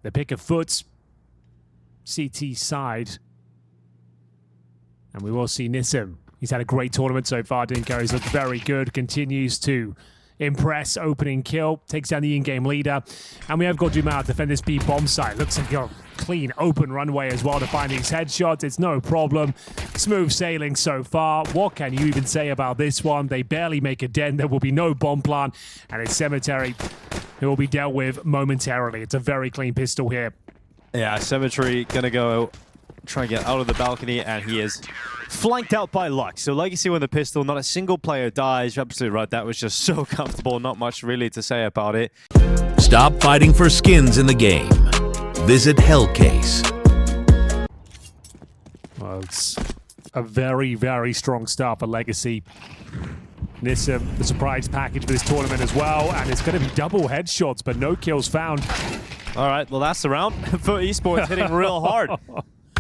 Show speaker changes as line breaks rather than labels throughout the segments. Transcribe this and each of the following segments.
The pick of FUT CT side. And we will see Nissim. He's had a great tournament so far. Dinko's looked very good. Continues to impress. Opening kill. Takes down the in-game leader. And we have got Jumal defend this B bomb site. Looks like a clean open runway as well to find these headshots. It's no problem. Smooth sailing so far. What can you even say about this one? They barely make a dent. There will be no bomb plant. And it's Cemetery who will be dealt with momentarily. It's a very clean pistol here.
Yeah, Cemetery gonna go try and get out of the balcony, and he is flanked out by Lux. So Legacy with the pistol, not a single player dies. You're absolutely right. That was just so comfortable. Not much really to say about it.
Stop fighting for skins in the game. Visit Hellcase.
Well, it's a very, very strong start for Legacy. Nissim, the surprise package for this tournament as well, and it's going to be double headshots, but no kills found.
All right, well, that's the round. FUT Esports hitting real hard.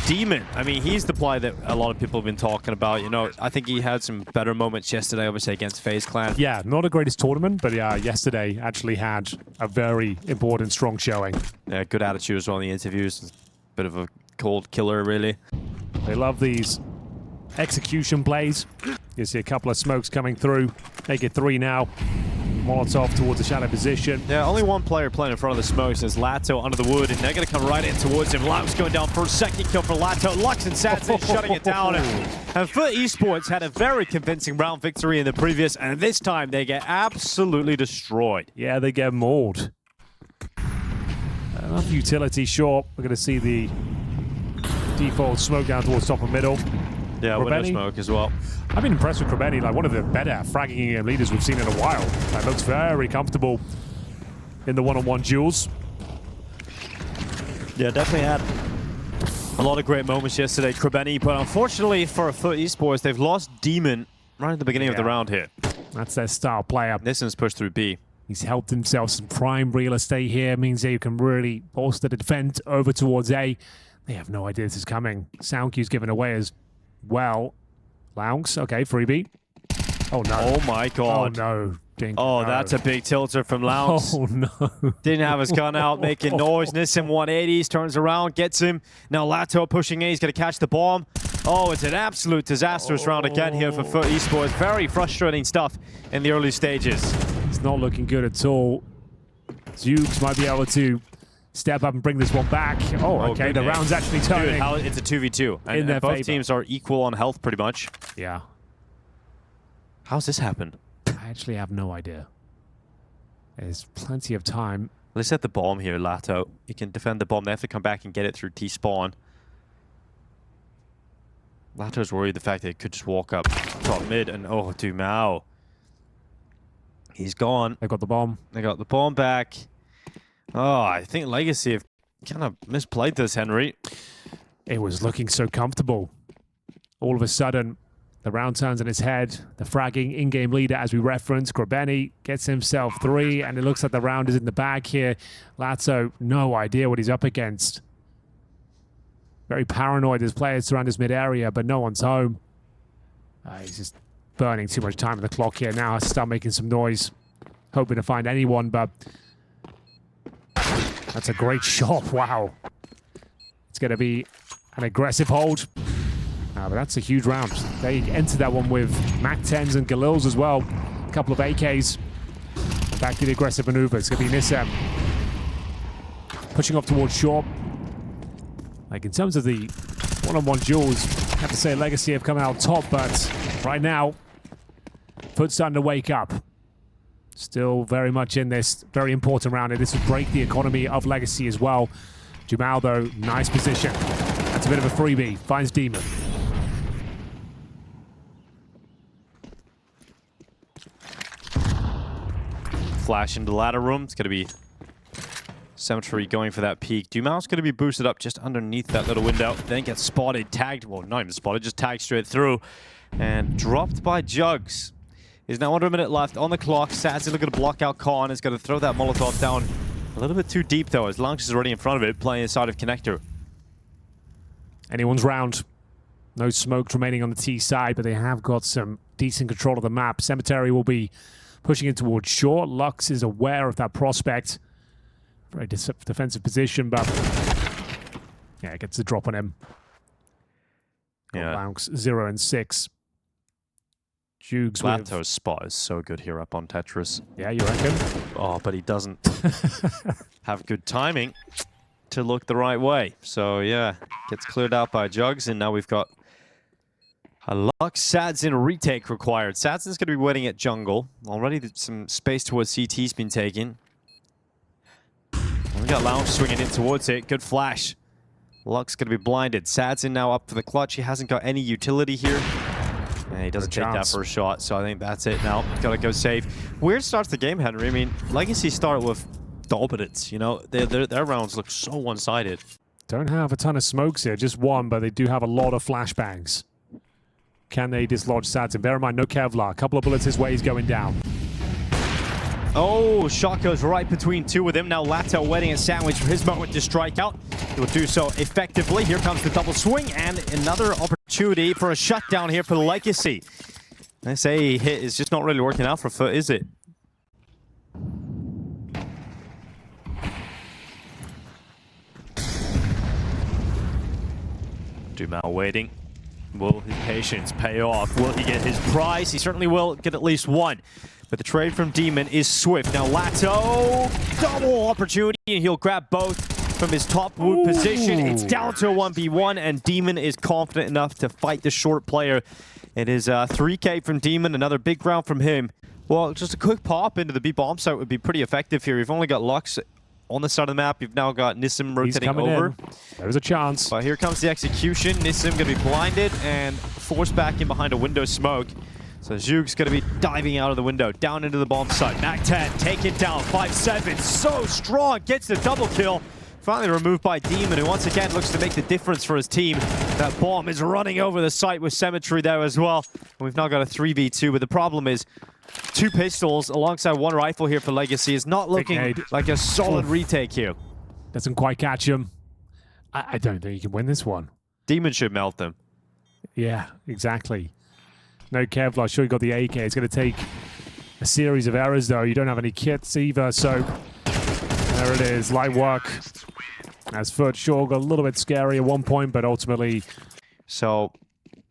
Demon, I mean, he's the player that a lot of people have been talking about. You know, I think he had some better moments yesterday, obviously, against FaZe Clan.
Yeah, not the greatest tournament, but yeah, yesterday actually had a very important, strong showing.
Yeah, good attitude as well in the interviews. Bit of a cold killer, really.
They love these execution plays. You see a couple of smokes coming through. Make it 3 now. Molotov towards the shadow position.
Yeah, only one player playing in front of the smokes is Lato under the wood, and they're going to come right in towards him. Lux going down for a second kill for Lato. Lux and Satsin shutting it down. And FUT Esports had a very convincing round victory in the previous, and this time they get absolutely destroyed.
Yeah, they get mauled. Enough utility, sure. We're going to see the default smoke down towards top and middle.
Yeah, window smoke as well.
I've been impressed with Krabeni, like one of the better fragging game leaders we've seen in a while. That looks very comfortable in the one-on-one duels.
Yeah, definitely had a lot of great moments yesterday, Krabeni, but unfortunately for FUT Esports, they've lost Demon right at the beginning of the round here.
That's their style player.
Nissim's pushed through B.
He's helped himself some prime real estate here. Means they can really bolster the defense over towards A. They have no idea this is coming. Sound cue's given away as well. Lounge, okay, freebie. Oh no.
Oh my god.
Oh no. Dink,
oh,
no.
That's a big tilter from Lounge.
Oh no.
Didn't have his gun out, making noise. Nissim 180s, turns around, gets him. Now Lato pushing A, he's going to catch the bomb. Oh, it's an absolute disastrous round again here for FUT Esports. Very frustrating stuff in the early stages.
It's not looking good at all. Zubes might be able to step up and bring this one back. Oh, okay, the round's actually turning.
Dude, it's a 2v2. And both teams are equal on health, pretty much.
Yeah.
How's this happened?
I actually have no idea. There's plenty of time.
They set the bomb here, Lato. You can defend the bomb. They have to come back and get it through T-spawn. Lato's worried the fact that it could just walk up top mid, and oh, Dumao. He's gone.
They got the bomb.
They got the bomb back. Oh, I think Legacy have kind of misplayed this, Henry.
It was looking so comfortable. All of a sudden, the round turns on its head. The fragging in-game leader, as we referenced, Krabeni gets himself 3, and it looks like the round is in the bag here. Lato, no idea what he's up against. Very paranoid as players surround this mid-area, but no one's home. He's just burning too much time on the clock here now. Has to start making some noise. Hoping to find anyone, but that's a great shot. Wow. It's going to be an aggressive hold. But that's a huge round. They entered that one with MAC-10s and Galils as well. A couple of AKs. Back to the aggressive maneuver. It's going to be Nissim. Pushing off towards short. Like, in terms of the one-on-one duels, I have to say Legacy have come out top, but right now, FUT's starting to wake up. Still very much in this very important round, and this would break the economy of Legacy as well. Jumal, though, nice position. That's a bit of a freebie. Finds Demon.
Flash into the ladder room. It's going to be Cemetery going for that peek. Dumal's going to be boosted up just underneath that little window. Then gets spotted, tagged. Well, not even spotted, just tagged straight through. And dropped by Jugs. There's now under a minute left on the clock. Sad's looking to block out Khan. Is going to throw that Molotov down a little bit too deep, though, as Lunch is already in front of it, playing inside of Connector.
Anyone's round. No smoke remaining on the T side, but they have got some decent control of the map. Cemetery will be pushing in towards short. Lux is aware of that prospect. Very defensive position, but yeah, it gets the drop on him.
Yeah.
Bounce 0 and 6. Jugs with...
Lato's spot is so good here up on Tetris.
Yeah, you reckon?
Oh, but he doesn't have good timing to look the right way. So yeah, gets cleared out by Jugs, and now we've got a Lux Sadzin retake required. Sadzin's going to be waiting at jungle. Already some space towards CT's been taken. We got Lounge swinging in towards it. Good flash. Lux going to be blinded. Sadzin now up for the clutch. He hasn't got any utility here. And he doesn't take that first shot, so I think that's it now. Gotta go save. Weird start to the game, Henry. I mean, Legacy start with dominance, you know? Their rounds look so one-sided.
Don't have a ton of smokes here, just one, but they do have a lot of flashbangs. Can they dislodge Sadzin? Bear in mind, no Kevlar. A couple of bullets his way, he's going down.
Oh, shot goes right between two of them. Now Lato waiting a sandwich for his moment to strike out. He will do so effectively. Here comes the double swing and another opportunity for a shutdown here for the Legacy. I say hit is just not really working out for FUT, is it? Dumao waiting. Will his patience pay off? Will he get his prize? He certainly will get at least one. But the trade from Demon is swift. Now Lato, double opportunity, and he'll grab both from his top wood position. It's down to a 1v1, and Demon is confident enough to fight the short player. It is 3K from Demon, another big round from him. Well, just a quick pop into the B bomb site would be pretty effective here. You've only got Lux on the side of the map. You've now got Nissim rotating over.
There's a chance.
But here comes the execution. Nissim going to be blinded and forced back in behind a window smoke. So Zhug's going to be diving out of the window, down into the bomb site. Mac 10, taken down, 5-7, so strong, gets the double kill. Finally removed by Demon, who once again looks to make the difference for his team. That bomb is running over the site with Symmetry there as well. And we've now got a 3v2, but the problem is 2 pistols alongside 1 rifle here for Legacy is not looking like a solid retake here.
Doesn't quite catch him. I don't think you can win this one.
Demon should melt them.
Yeah, exactly. No Kevlar, sure you got the AK. It's going to take a series of errors though. You don't have any kits either, so there it is. Light work. As FUT sure got a little bit scary at one point, but ultimately...
So,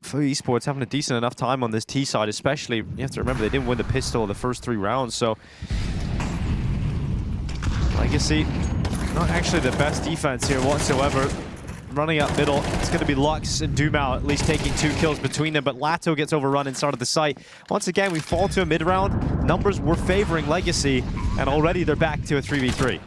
FUT Esports having a decent enough time on this T side, especially, you have to remember they didn't win the pistol the first 3 rounds, so... Legacy, not actually the best defense here whatsoever. Running up middle, it's going to be Lux and Dumao at least taking 2 kills between them, but Lato gets overrun inside of the site. Once again, we fall to a mid-round. Numbers were favoring Legacy, and already they're back to a 3v3.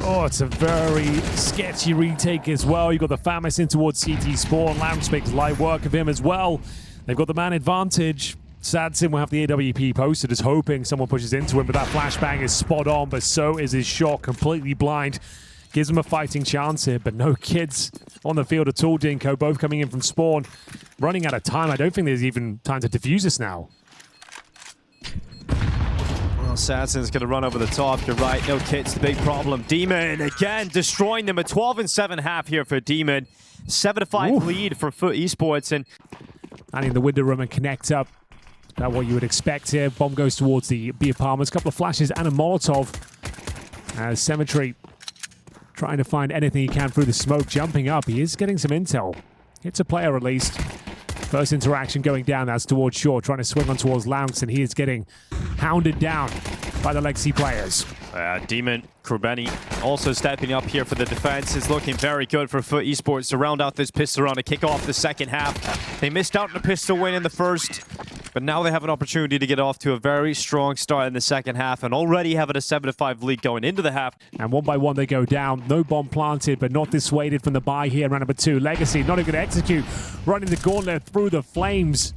Oh, it's a very sketchy retake as well. You got the Famis in towards CT Spawn. Lounge makes light work of him as well. They've got the man advantage. Sadzin will have the AWP posted, just hoping someone pushes into him, but that flashbang is spot on, but so is his shot, completely blind. Gives him a fighting chance here, but no kids on the field at all, Dinko. Both coming in from spawn. Running out of time. I don't think there's even time to defuse this now.
Well, Sadzin's going to run over the top. You're right. No kits, the big problem. Demon, again, destroying them. A 12 and 7.5 here for Demon. 7-5 lead for FUT Esports. And
in the window room and connect up. That's what you would expect here. Bomb goes towards the B apartments. A couple of flashes and a Molotov. Symmetry trying to find anything he can through the smoke, jumping up. He is getting some intel. Hits a player at least. First interaction going down, that's towards Shaw, trying to swing on towards Lounge, and he is getting hounded down by the Legacy players.
Demon, Krubeni also stepping up here for the defense. Is looking very good for FUT Esports to round out this pistol round to kick off the second half. They missed out on a pistol win in the first, but now they have an opportunity to get off to a very strong start in the second half and already having a 7-5 lead going into the half.
And one by one they go down. No bomb planted, but not dissuaded from the buy here. Round number 2. Legacy not even going to execute. Running the gauntlet through the flames.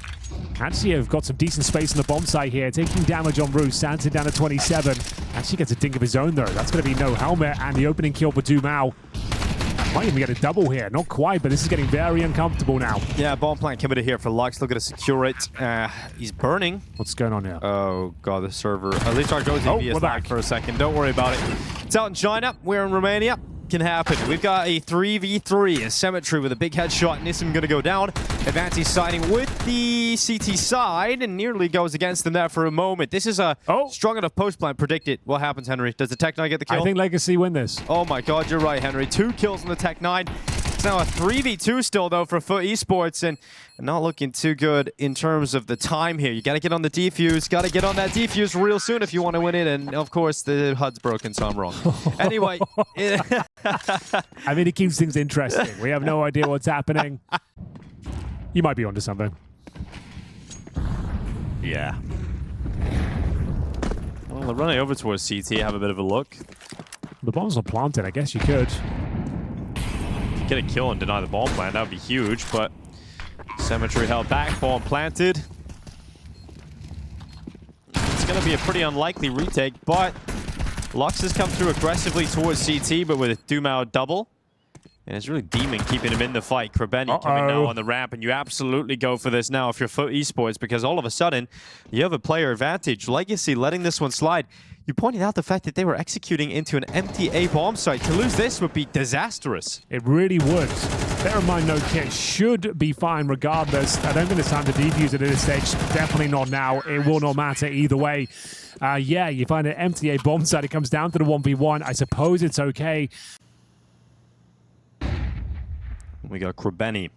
Actually have got some decent space on the bomb site here. Taking damage on Roos. Sanson down to 27. Actually gets a dink of his own though. That's going to be no helmet. And the opening kill for Dumao. Might even get a double here. Not quite, but this is getting very uncomfortable now.
Yeah, bomb plant committed here for Lux. Looking to secure it. He's burning.
What's going on here?
Oh, God, the server. At least our Josie is back for a second. Don't worry about it. It's out in China. We're in Romania. can happen. We've got a 3v3, a Symmetry with a big headshot. Nissim going to go down. Advantage siding with the CT side and nearly goes against them there for a moment. This is a strong enough post plan. Predict it. What happens, Henry? Does the Tech 9 get the kill?
I think Legacy win this.
Oh my god, you're right, Henry. 2 kills on the Tech 9. It's now a 3v2 still, though, for FUT Esports, and not looking too good in terms of the time here. You got to get on the defuse. Got to get on that defuse real soon if you want to win it, and of course, the HUD's broken, so I'm wrong. Anyway.
I mean, it keeps things interesting. We have no idea what's happening. You might be onto something.
Yeah. Well, they're running over towards CT, have a bit of a look.
The bombs are planted. I guess you could.
Get a kill and deny the bomb plant, that would be huge, but Symmetry held back, bomb planted. It's going to be a pretty unlikely retake, but Lux has come through aggressively towards CT, but with a Dumao double. And it's really Demon keeping him in the fight. Krabeni coming now on the ramp, and you absolutely go for this now if you're FUT Esports, because all of a sudden, you have a player advantage. Legacy letting this one slide. You pointed out the fact that they were executing into an empty A bomb site. To lose this would be disastrous.
It really would. Bear in mind, no kit should be fine regardless. I don't think it's time to defuse it at this stage. Definitely not now. It will not matter either way. Yeah, you find an empty A bomb site. It comes down to the 1v1. I suppose it's okay.
We got Krabeni.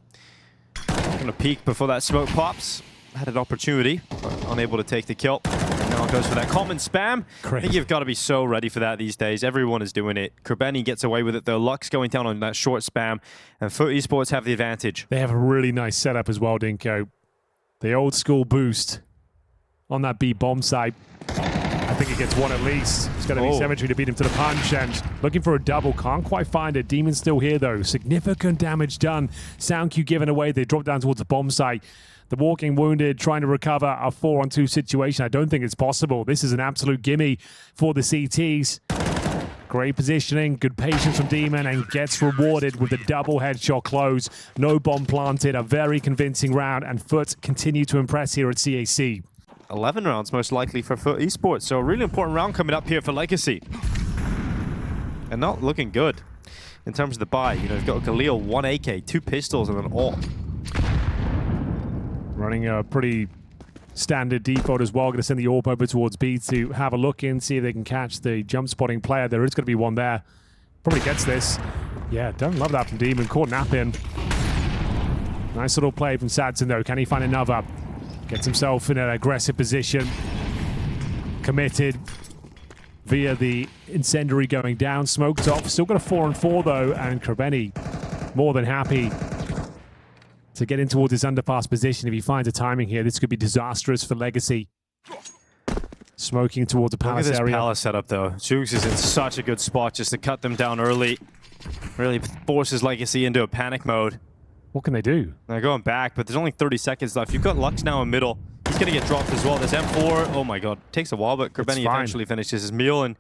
Gonna peek before that smoke pops. Had an opportunity, but unable to take the kill. And now goes for that common spam.
Great.
I think you've got to be so ready for that these days. Everyone is doing it. Krabeni gets away with it though. Lux going down on that short spam, and FUT Esports have the advantage.
They have a really nice setup as well, Dinko. The old school boost on that B bomb site. I think he gets one at least. It's going to be Symmetry to beat him to the punch, and looking for a double. Can't quite find it. Demon's still here, though. Significant damage done. Sound cue given away. They drop down towards the bomb site. The walking wounded trying to recover a 4-on-2 situation. I don't think it's possible. This is an absolute gimme for the CTs. Great positioning, good patience from Demon, and gets rewarded with the double headshot close. No bomb planted. A very convincing round, and FUT continue to impress here at CAC.
11 rounds most likely for FUT Esports, so a really important round coming up here for Legacy. And not looking good in terms of the buy. You know, you've got Galil, 1 AK, 2 pistols, and an AWP.
Running a pretty standard default as well. Going to send the AWP over towards B to have a look in, see if they can catch the jump spotting player. There is going to be one there. Probably gets this. Yeah, don't love that from Demon. Caught Nap in. Nice little play from Sadson though. Can he find another? Gets himself in an aggressive position. Committed via the incendiary going down. Smoked off. Still got a 4-on-4 though, and Krabeni more than happy to get in towards his underpass position. If he finds a timing here, this could be disastrous for Legacy. Smoking towards the palace area.
Look at this palace setup though. Jukes is in such a good spot just to cut them down early. Really forces Legacy into a panic mode.
What can they do?
They're going back, but there's only 30 seconds left. You've got Lux now in middle. He's going to get dropped as well. There's M4. Oh my god. Takes a while, but Krabeni eventually finishes his meal, and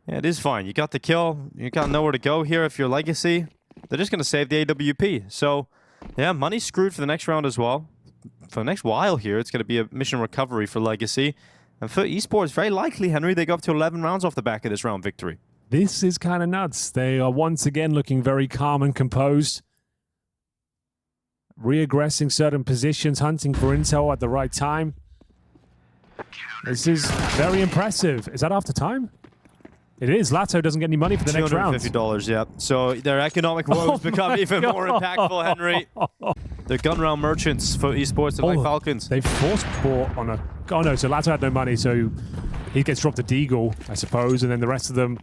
yeah, it is fine. You got the kill. You got nowhere to go here if you're Legacy. They're just going to save the AWP. So yeah, money's screwed for the next round as well. For the next while here, it's going to be a mission recovery for Legacy. And for Esports, very likely, Henry, they go up to 11 rounds off the back of this round victory.
This is kind of nuts. They are once again looking very calm and composed. Reaggressing certain positions, hunting for intel at the right time. This is very impressive. Is that after time? It is. Lato doesn't get any money for the next round.
$250, yeah. So their economic woes become even more impactful, Henry. They're gun round merchants for Esports. They're like Falcons.
They forced bought on a... Oh no, so Lato had no money, so he gets dropped to Deagle, I suppose, and then the rest of them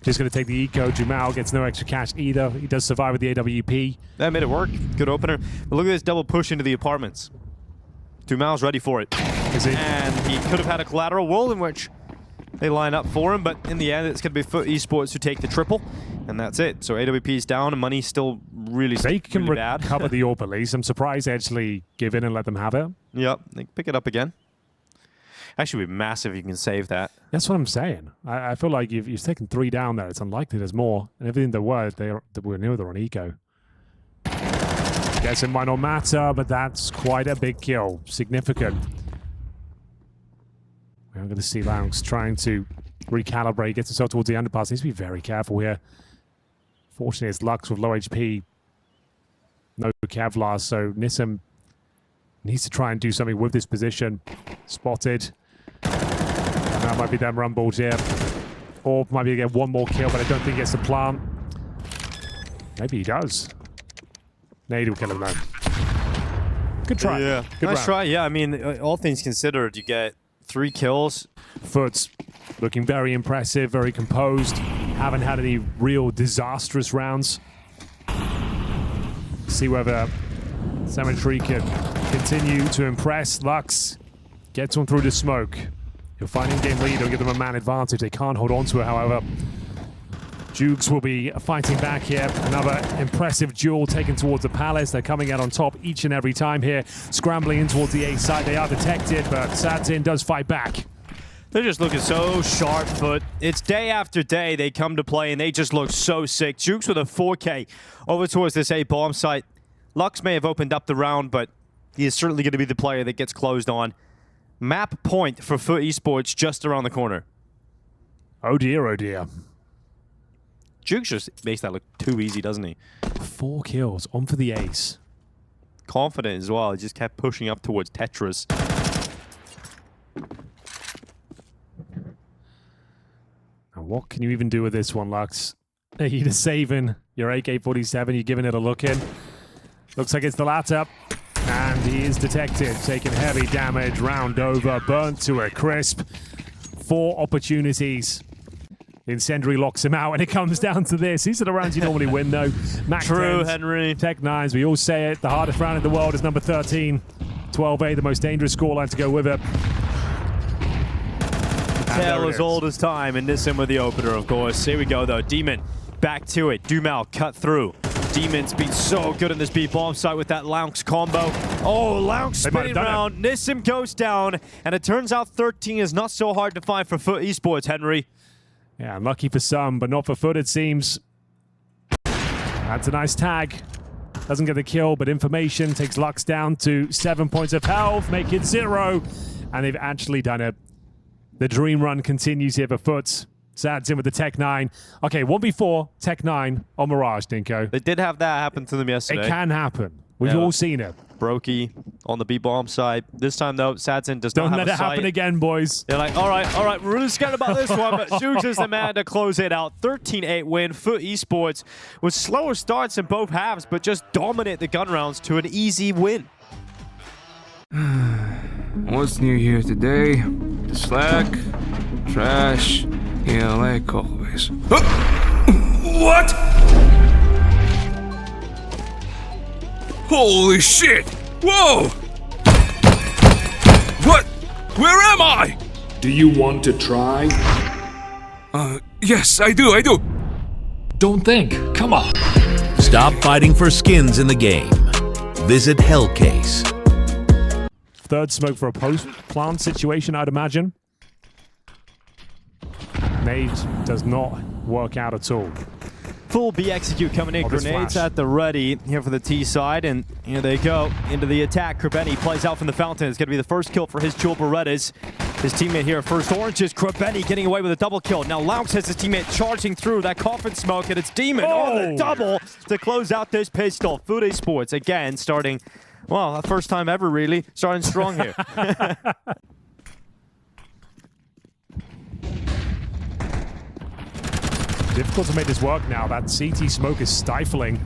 just going to take the eco. Jumal gets no extra cash either. He does survive with the AWP.
That made it work. Good opener. But look at this double push into the apartments. Jumal's ready for it.
Is he?
And he could have had a collateral world in which they line up for him, but in the end, it's going to be FUT Esports who take the triple, and that's it. So AWP's down, and money's still really bad.
They can recover the AWP at least. I'm surprised they actually give in and let them have it.
Yep, they can pick it up again. Actually, would be massive if you can save that.
That's what I'm saying. I feel like you've taken 3 down there. It's unlikely there's more. And everything there were, they were near they're on eco. Guess it might not matter, but that's quite a big kill. Significant. We're going to see C. 2 trying to recalibrate, gets himself towards the underpass. Needs to be very careful here. 2 Fortunately, it's Lux with low HP. No Kevlar, so Nissim needs to try and do something with this position. Spotted. And that might be them rumbled here. Or might be to get one more kill, but I don't think he gets the plant. Maybe he does. Nade will kill him though. Good try.
Yeah,
good
nice
round.
try. Yeah, I mean, all things considered, you get 3 kills.
FUT's looking very impressive, very composed. Haven't had any real disastrous rounds. See whether Symmetry can continue to impress. Lux gets one through the smoke. He'll find in-game lead. He'll give them a man advantage. They can't hold on to it, however. Jukes will be fighting back here. Another impressive duel taken towards the Palace. They're coming out on top each and every time here. Scrambling in towards the A side. They are detected, but Sadsin does fight back.
They're just looking so sharp, FUT. It's day after day they come to play, and they just look so sick. Jukes with a 4K over towards this A bomb site. Lux may have opened up the round, but he is certainly going to be the player that gets closed on. Map point for FUT Esports just around the corner.
Oh dear, oh dear.
Jukes just makes that look too easy, doesn't he?
4 kills, on for the ace.
Confident as well. He just kept pushing up towards Tetris.
Now what can you even do with this one, Lux? You're just saving your AK-47. You're giving it a look in. Looks like it's the latter. And he is detected, taking heavy damage. Round over, burnt to a crisp. 4 opportunities. Incendiary locks him out, and it comes down to this. These are the rounds you normally win, though. Mac
True,
10s,
Henry.
Tech 9s, we all say it. The hardest round in the world is number 13. 12-8, the most dangerous scoreline to go with it.
Tale as old as time, and Nissim with the opener, of course. Here we go, though. Demon, back to it. Dumal, cut through. Demon's been so good in this B bomb site with that Lounx combo. Oh, Lounx spinning round. Nissim goes down, and it turns out 13 is not so hard to find for FUT Esports, Henry.
Yeah, unlucky for some, but not for FUT, it seems. That's a nice tag. Doesn't get the kill, but information takes Lux down to 7 points of health, make it 0. And they've actually done it. The dream run continues here for FUT. Sad's in with the Tech 9. Okay, 1v4, Tech 9 on Mirage, Dinko.
They did have that happen to them yesterday.
It can happen. We've all seen it.
Brokey on the B-bomb side. This time, though, Sadson does not have a sight.
Don't let it happen again, boys.
They're like, all right, we're really scared about this one, but Jukes is the man to close it out. 13-8 win. FUT Esports with slower starts in both halves, but just dominate the gun rounds to an easy win.
What's new here today? The Slack, trash, yeah, like always. What? Holy shit! Whoa! What? Where am I?
Do you want to try?
Yes, I do.
Don't think. Come on.
Stop fighting for skins in the game. Visit Hellcase.
Third smoke for a post-plant situation, I'd imagine. Nade does not work out at all.
Full B execute coming in. Grenades
flash.
at the ready here for the T side, and here they go into the attack. Krabeni plays out from the fountain. It's going to be the first kill for his Jewel Berettas. His teammate here, first oranges. Krabeni getting away with a double kill. Now Lounx has his teammate charging through that coffin smoke, and it's Demon on the double to close out this pistol. FUT Esports again starting, well, first time ever really, starting strong here.
Difficult to make this work now. That CT smoke is stifling.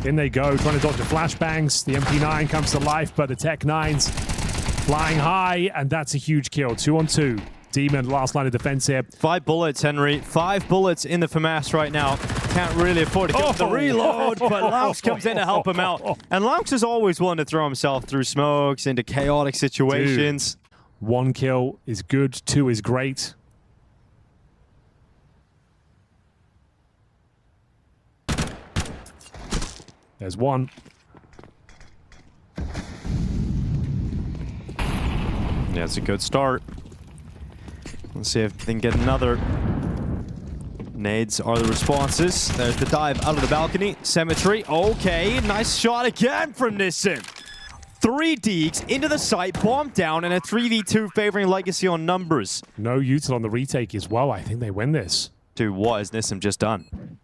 In they go, trying to dodge the flashbangs. The MP9 comes to life, but the Tech 9's flying high, and that's a huge kill. 2 on 2. Demon, last line of defense here.
5 bullets, Henry. 5 bullets in the FAMAS right now. Can't really afford to get the reload, but Lounx comes in to help him out. And Lounx is always one to throw himself through smokes into chaotic situations.
Dude. 1 kill is good, 2 is great. There's 1.
Yeah, it's a good start. Let's see if they can get another. Nades are the responses. There's the dive out of the balcony. Symmetry. Okay, nice shot again from Nissim. 3 deeks into the site, bomb down, and a 3v2 favoring Legacy on numbers.
No util on the retake as well. I think they win this.
Dude, what has Nissim just done?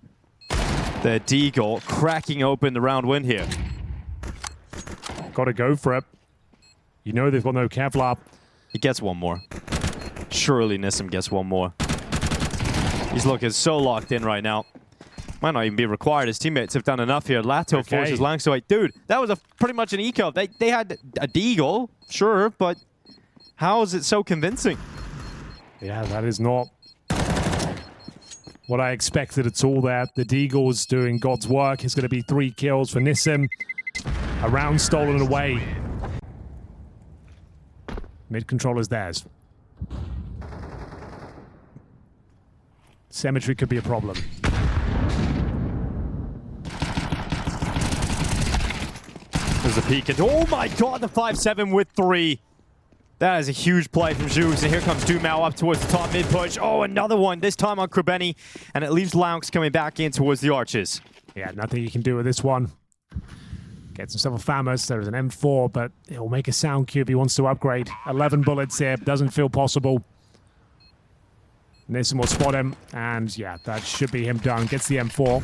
The Deagle cracking open the round win here.
Got to go for it. You know they've got no Kevlar.
He gets one more. Surely Nissim gets one more. He's looking so locked in right now. Might not even be required. His teammates have done enough here. Lato forces Langs away. Dude, that was pretty much an eco. They had a Deagle, sure, but how is it so convincing?
Yeah, that is not what I expected at all there. The Deagle's doing God's work. It's going to be 3 kills for Nissim. A round stolen away. Mid controller's theirs. Cemetery could be a problem.
There's a peek. And oh my god, the 5-7 with 3. That is a huge play from Zhugs. And here comes Dumao up towards the top mid push. Oh, another one, this time on Krabeni. And it leaves Laux coming back in towards the arches.
Yeah, nothing you can do with this one. Gets himself a Famous. There's an M4, but he'll make a sound cue if he wants to upgrade. 11 bullets here. Doesn't feel possible. Nissim will spot him. And yeah, that should be him done. Gets the M4.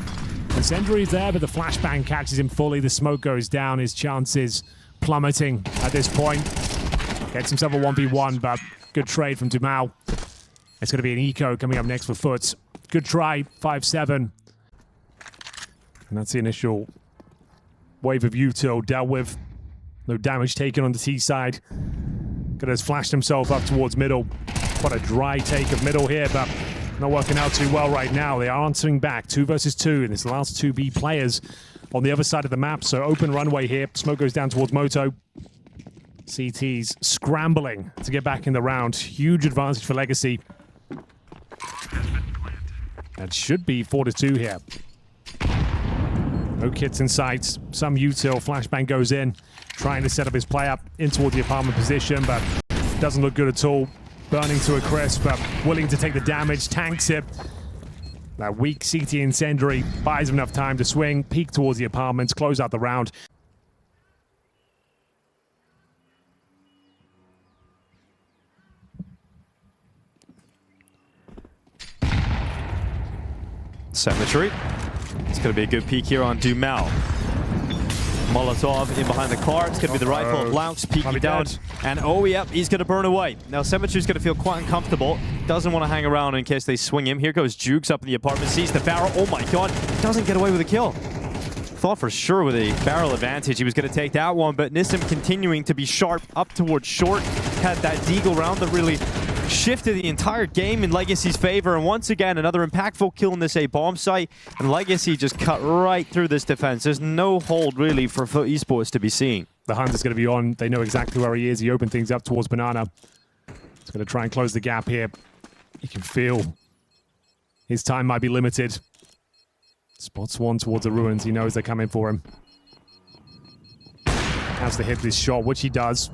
Incendiary's there, but the flashbang catches him fully. The smoke goes down. His chances plummeting at this point. Gets himself a 1v1, but good trade from Dumao. It's going to be an eco coming up next for FUT. Good try, 5-7. And that's the initial wave of util dealt with. No damage taken on the T side. Good has flashed himself up towards middle. Quite a dry take of middle here, but not working out too well right now. They are answering back, 2 versus 2, and it's the last 2B players on the other side of the map. So open runway here. Smoke goes down towards Moto. CT's scrambling to get back in the round. Huge advantage for Legacy. That should be 4-2 here. No kits in sight. Some util. Flashbang goes in, trying to set up his play up in toward the apartment position, but doesn't look good at all. Burning to a crisp, but willing to take the damage. Tanks it. That weak CT incendiary buys him enough time to swing, peek towards the apartments, close out the round.
Cemetery. It's going to be a good peek here on Dumao. Molotov in behind the car. It's going to be the rifle of Laux peeking down. And oh, yep, he's going to burn away. Now, Cemetery's going to feel quite uncomfortable. Doesn't want to hang around in case they swing him. Here goes Jukes up in the apartment. Sees the barrel. Oh my god. Doesn't get away with a kill. Thought for sure with a barrel advantage he was going to take that one. But Nissim continuing to be sharp up towards short. Had that Deagle round that really shifted the entire game in Legacy's favor, and once again another impactful kill in this A bomb site, and Legacy just cut right through this defense. There's no hold really for FUT Esports to be seen.
The Hunt is going to be on. They know exactly where he is. He opened things up towards Banana. He's going to try and close the gap here. You can feel his time might be limited. Spots one towards the ruins. He knows they're coming for him. Has to hit this shot, which he does.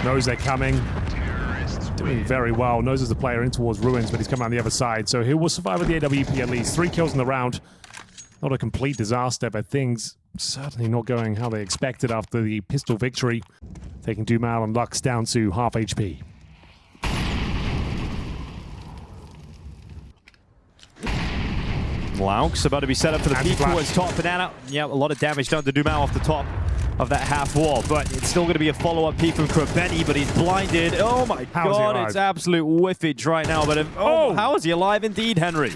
Knows they're coming. Doing very well. Knows there's a player in towards ruins, but he's coming on the other side. So he will survive with the AWP at least. 3 kills in the round. Not a complete disaster, but things certainly not going how they expected after the pistol victory. Taking Dumao and Lux down to half HP.
Laux about to be set up for the peek towards top Banana. Yeah, a lot of damage done to Dumao off the top of that half wall, but it's still going to be a follow-up peek from Krabeni, but he's blinded. Oh my god, it's absolute whiffage right now. But how is he alive indeed, Henry?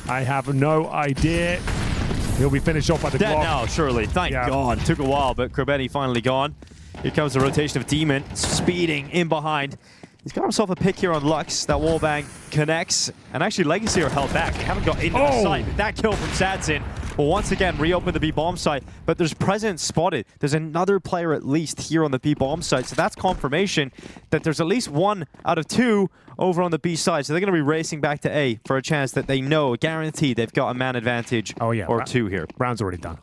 I have no idea. He'll be finished off by the
dead
clock.
now, surely. Thank god. Took a while, but Krabeni finally gone. Here comes the rotation of Demon, speeding in behind. He's got himself a pick here on Lux. That wallbang connects, and actually Legacy are held back. They haven't got into the site. That kill from Sadsin will once again reopen the B-bomb site, but there's presence spotted. There's another player at least here on the B-bomb site, so that's confirmation that there's at least 1 out of 2 over on the B side. So they're going to be racing back to A for a chance that they know, guaranteed, they've got a man advantage or 2 here.
Round's already done.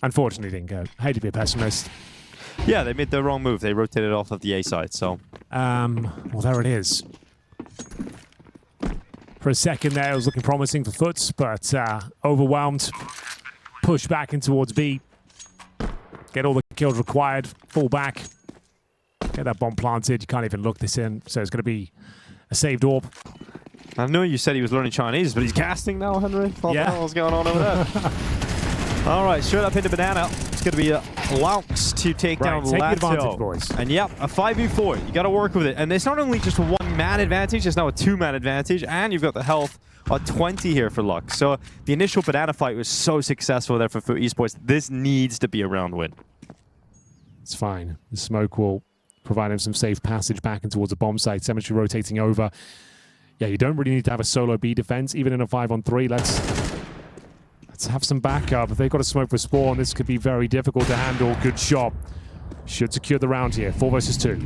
Unfortunately, didn't go. Hate to be a pessimist.
Yeah, they made the wrong move. They rotated off of the A side, so...
well, there it is. For a second there, it was looking promising for FUT, but overwhelmed. Push back in towards B. Get all the kills required. Fall back. Get that bomb planted. You can't even look this in, so it's going to be a saved AWP.
I know you said he was learning Chinese, but he's casting now, Henry. What the hell is going on over there? All right, straight up into Banana. It's going to be Laux to take down
take the
Lato.
advantage, boys.
And yep, a 5v4. You got to work with it. And it's not only just a one-man advantage, it's now a two-man advantage, and you've got the health of 20 here for Lux. So the initial Banana fight was so successful there for FUT Esports. This needs to be a round win.
It's fine. The smoke will provide him some safe passage back and towards the bomb site. Cemetery rotating over. Yeah, you don't really need to have a solo B defense, even in a 5-on-3. Let's have some backup. If they've got a smoke for spawn, this could be very difficult to handle. Good shot. Should secure the round here. 4 versus 2.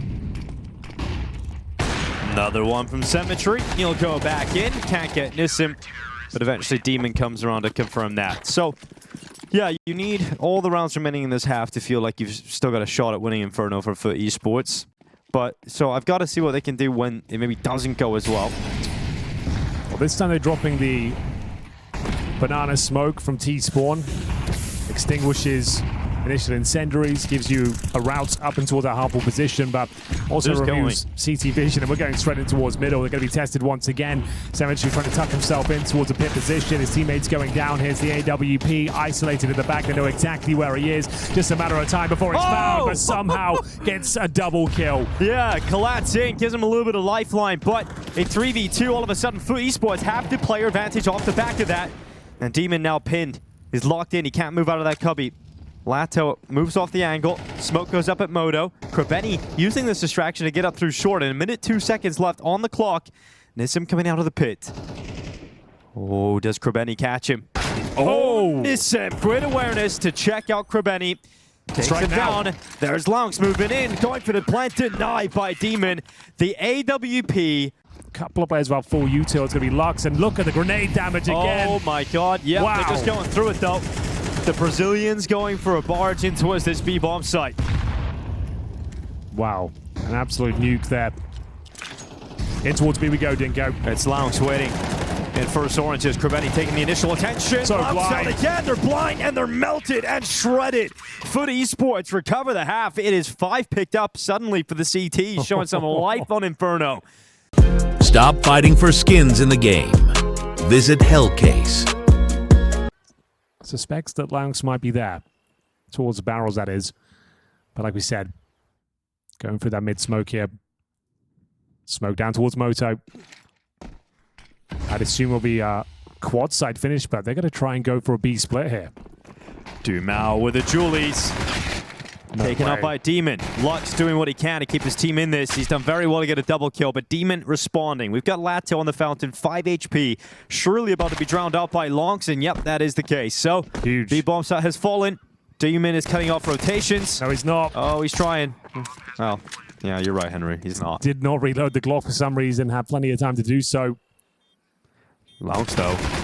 Another one from Cemetery. He'll go back in. Can't get Nissim, but eventually Demon comes around to confirm that. So, yeah, you need all the rounds remaining in this half to feel like you've still got a shot at winning Inferno for FUT Esports. But, so I've got to see what they can do when it maybe doesn't go as well.
Well, this time they're dropping the banana smoke from T-Spawn. Extinguishes initial incendiaries, gives you a route up and towards that half-wall position, but also removes CT vision, and we're going straight in towards middle. They're going to be tested once again. Cemetery trying to tuck himself in towards a pit position. His teammates going down. Here's the AWP, isolated in the back. They know exactly where he is. Just a matter of time before it's found, but somehow gets a double kill.
Yeah, collapse in, gives him a little bit of lifeline, but in 3v2, all of a sudden, FUT Esports have the player advantage off the back of that. And Demon now pinned. He's locked in. He can't move out of that cubby. Lato moves off the angle. Smoke goes up at Moto. Krabeni using this distraction to get up through short. And a minute, 2 seconds left on the clock. Nissim coming out of the pit. Oh, does Krabeni catch him? Oh, Nissim, great awareness to check out Krabeni. Takes him down. There's Laux moving in. Going for the plant, denied by Demon. The AWP.
Couple of players about full util. It's going to be Lux, and look at the grenade damage again.
Oh my god. Yep,
wow.
They're just going through it though. The Brazilians going for a barge in towards this B-bomb site.
Wow. An absolute nuke there. In towards B we go, Dingo.
It's Laux waiting. In first oranges, Krabeni taking the initial attention.
So
Laux
blind.
down again. They're blind and they're melted and shredded. FUT Esports recover the half. It is 5 picked up suddenly for the CT, showing some life on Inferno.
Stop fighting for skins in the game. Visit Hellcase.
Suspects that Laux might be there. Towards the barrels, that is. But like we said, going through that mid-smoke here. Smoke down towards Moto. I'd assume it'll be a quad side finish, but they're going to try and go for a B split here.
Dumao with the Julies. Taken up by Demon. Lux doing what he can to keep his team in this. He's done very well to get a double kill, but Demon responding. We've got Lato on the fountain, 5 HP. Surely about to be drowned out by Laux, and yep, that is the case. So,
huge.
B-bomb site has fallen. Demon is cutting off rotations.
No, he's not.
Oh, he's trying. Well, yeah, you're right, Henry. He's not.
Did not reload the Glock for some reason. Had plenty of time to do so.
Laux, though.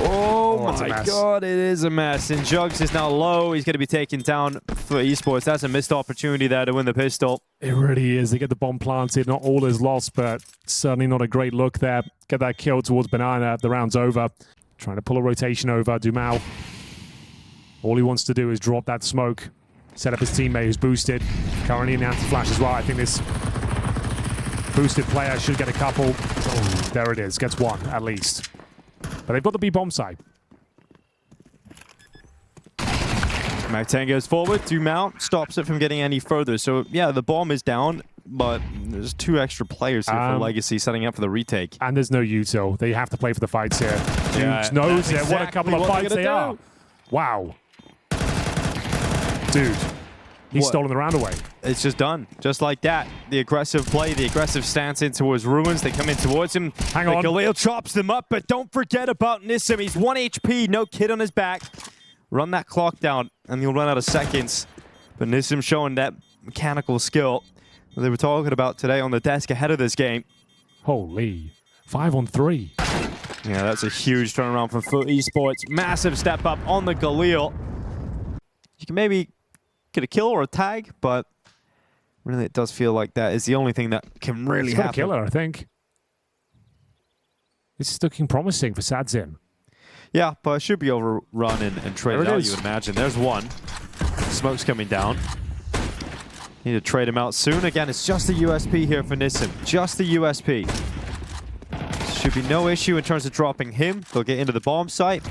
Oh my god, it is a mess. And Jugs is now low. He's going to be taken down for Esports. That's a missed opportunity there to win the pistol.
It really is. They get the bomb planted. Not all is lost, but certainly not a great look there. Get that kill towards Banana. The round's over. Trying to pull a rotation over. Dumao. All he wants to do is drop that smoke. Set up his teammate who's boosted. Currently in anti-flash as well. I think this boosted player should get a couple. Oh, there it is. Gets one, at least. But they've got the B-bomb side.
Mactan goes forward. Dumao stops it from getting any further. So, yeah, the bomb is down, but there's 2 extra players here for Legacy setting up for the retake.
And there's no util. They have to play for the fights here.
Yeah,
Dude knows it.
exactly
What a couple of fights they are. Wow. Dude. He's stolen the round away.
It's just done. Just like that. The aggressive play, the aggressive stance in towards Ruins. They come in towards him.
Hang on.
Galil chops them up, but don't forget about Nissim. He's 1 HP, no kid on his back. Run that clock down, and you'll run out of seconds. But Nissim showing that mechanical skill that they were talking about today on the desk ahead of this game.
Holy. 5 on 3.
Yeah, that's a huge turnaround from FUT Esports. Massive step up on the Galil. You can maybe get a kill or a tag, but really it does feel like that is the only thing that can really happen.
He's got a killer, I think. This is looking promising for Sadzim.
Yeah, but it should be overrun and traded out, you would imagine. There's one. Smoke's coming down. Need to trade him out soon. Again, it's just the USP here for Nissim. Just the USP. Should be no issue in terms of dropping him. They'll get into the bomb site.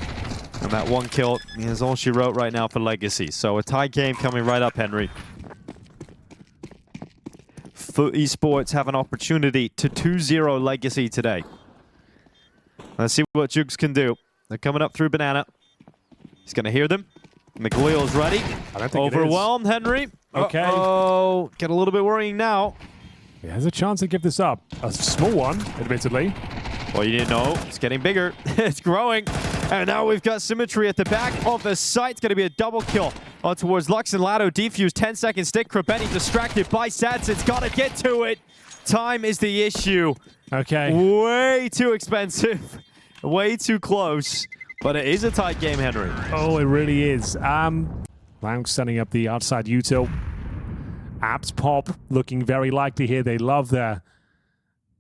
And that one kill is all she wrote right now for Legacy. So a tie game coming right up, Henry. FUT Esports have an opportunity to 2-0 Legacy today. Let's see what Jukes can do. They're coming up through Banana. He's going to hear them. McLeod's ready.
I don't think
Overwhelmed, Henry.
Okay.
Oh, get a little bit worrying now.
He has a chance to give this up. A small one, admittedly.
Well, you didn't know. It's getting bigger. It's growing. And now we've got Symmetry at the back of the site. It's going to be a double kill on towards Lux and Lado. Defuse, 10-second stick. Krabeni distracted by Sadzin's got to get to it. Time is the issue.
Okay.
Way too expensive. Way too close. But it is a tight game, Henry.
Oh, it really is. Lang setting up the outside util. Apps pop looking very likely here. They love their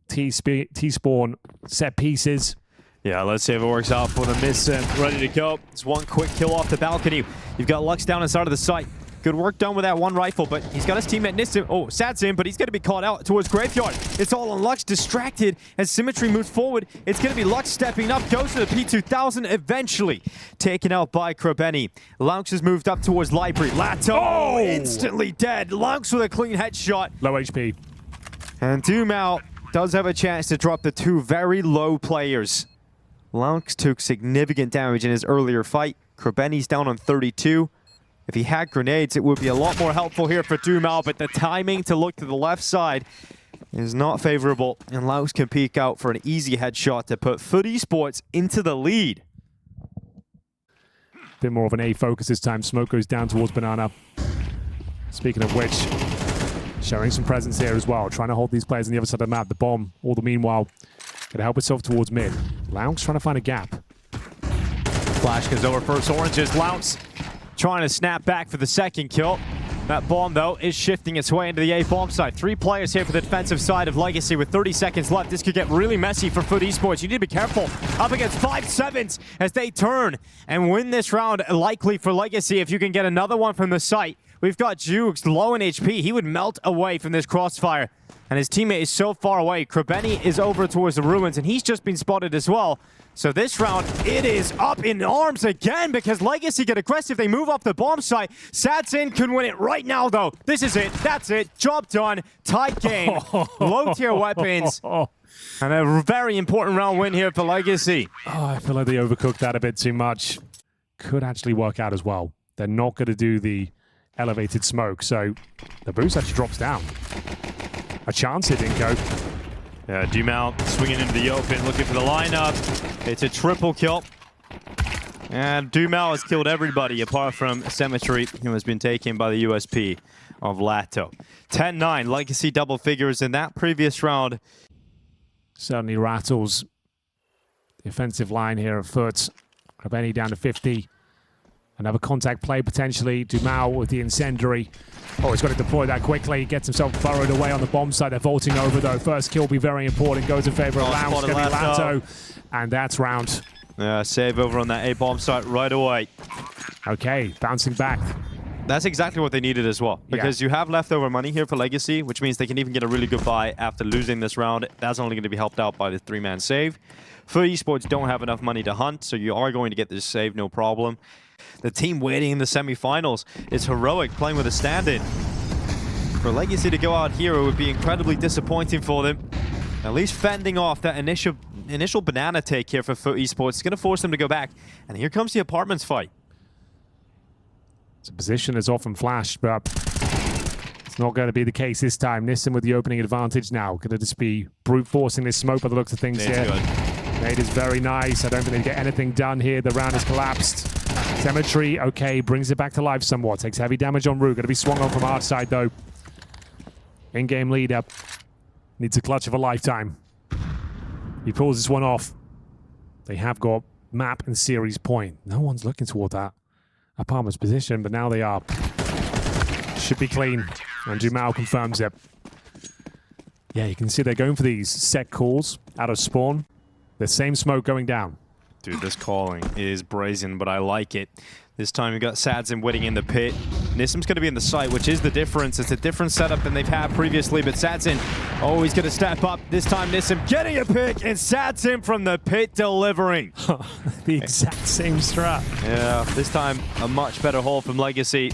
T-spawn set pieces.
Yeah, let's see if it works out for the Missing. Ready to go. It's one quick kill off the balcony. You've got Lux down inside of the site. Good work done with that one rifle, but he's got his teammate Nissim. Oh, Sadzin, but he's going to be caught out towards Graveyard. It's all on Lux, distracted as Symmetry moves forward. It's going to be Lux stepping up, goes to the P2000, eventually taken out by Krabeni. Laux has moved up towards Library. Lato instantly dead. Laux with a clean headshot.
Low HP.
And Dumao does have a chance to drop the two very low players. Laux took significant damage in his earlier fight. Krabeni's down on 32. If he had grenades, it would be a lot more helpful here for Dumao, but the timing to look to the left side is not favorable, and Laux can peek out for an easy headshot to put FUT Esports into the lead.
Bit more of an A focus this time. Smoke goes down towards Banana. Speaking of which, showing some presence here as well, trying to hold these players on the other side of the map. The bomb, all the meanwhile, gonna help itself towards mid. Laux trying to find a gap.
Flash goes over first oranges. Laux trying to snap back for the second kill. That bomb, though, is shifting its way into the A bomb side. 3 players here for the defensive side of Legacy with 30 seconds left. This could get really messy for FUT Esports. You need to be careful up against 5-7s as they turn and win this round, likely for Legacy if you can get another one from the site. We've got Jukes low in HP. He would melt away from this crossfire. And his teammate is so far away. Krabeni is over towards the ruins, and he's just been spotted as well. So this round, it is up in arms again because Legacy get aggressive. They move off the bomb site. Sadzin can win it right now, though. This is it. That's it. Job done. Tight game. Low-tier weapons. And a very important round win here for Legacy.
Oh, I feel like they overcooked that a bit too much. Could actually work out as well. They're not going to do the elevated smoke, so the boost actually drops down. A chance it didn't go.
Yeah, Dumao swinging into the open, looking for the lineup. It's a triple kill. And Dumao has killed everybody apart from Symmetry, who has been taken by the USP of Lato. 10-9, Legacy double figures in that previous round.
Certainly rattles the offensive line here of FUT. Krabeni down to 50. Another contact play potentially. Dumao with the incendiary. Oh, he's got to deploy that quickly. Gets himself burrowed away on the bomb side. They're vaulting over, though. First kill will be very important. Goes in favor of Lao. It's going to be Lato. And that's round.
Yeah, save over on that A-bomb site right away.
Okay, bouncing back.
That's exactly what they needed as well. Because you have leftover money here for Legacy, which means they can even get a really good buy after losing this round. That's only going to be helped out by the 3-man save. FUT Esports don't have enough money to hunt, so you are going to get this save, no problem. The team waiting in the semifinals is heroic, playing with a stand-in. For Legacy to go out here, it would be incredibly disappointing for them. At least fending off that initial banana take here for FUT Esports is going to force them to go back. And here comes the apartments fight.
It's a position that's often flashed, but it's not going to be the case this time. Nissim with the opening advantage now. Going to just be brute forcing this smoke by the looks of things here. Nade is very nice. I don't think they get anything done here. The round has collapsed. Symmetry, okay, brings it back to life somewhat. Takes heavy damage on Rue. Going to be swung on from our side, though. In-game lead up. Needs a clutch of a lifetime. He pulls this one off. They have got map and series point. No one's looking toward that apartment's position, but now they are. Should be clean. And Dumao confirms it. Yeah, you can see they're going for these set calls out of spawn. The same smoke going down.
Dude, this calling is brazen, but I like it. This time we got Sadzin waiting in the pit. Nissim's going to be in the site, which is the difference. It's a different setup than they've had previously, but Sadsin, oh, he's going to step up. This time Nissim getting a pick, and Sadsin from the pit delivering.
The exact same strat.
Yeah, this time a much better haul from Legacy.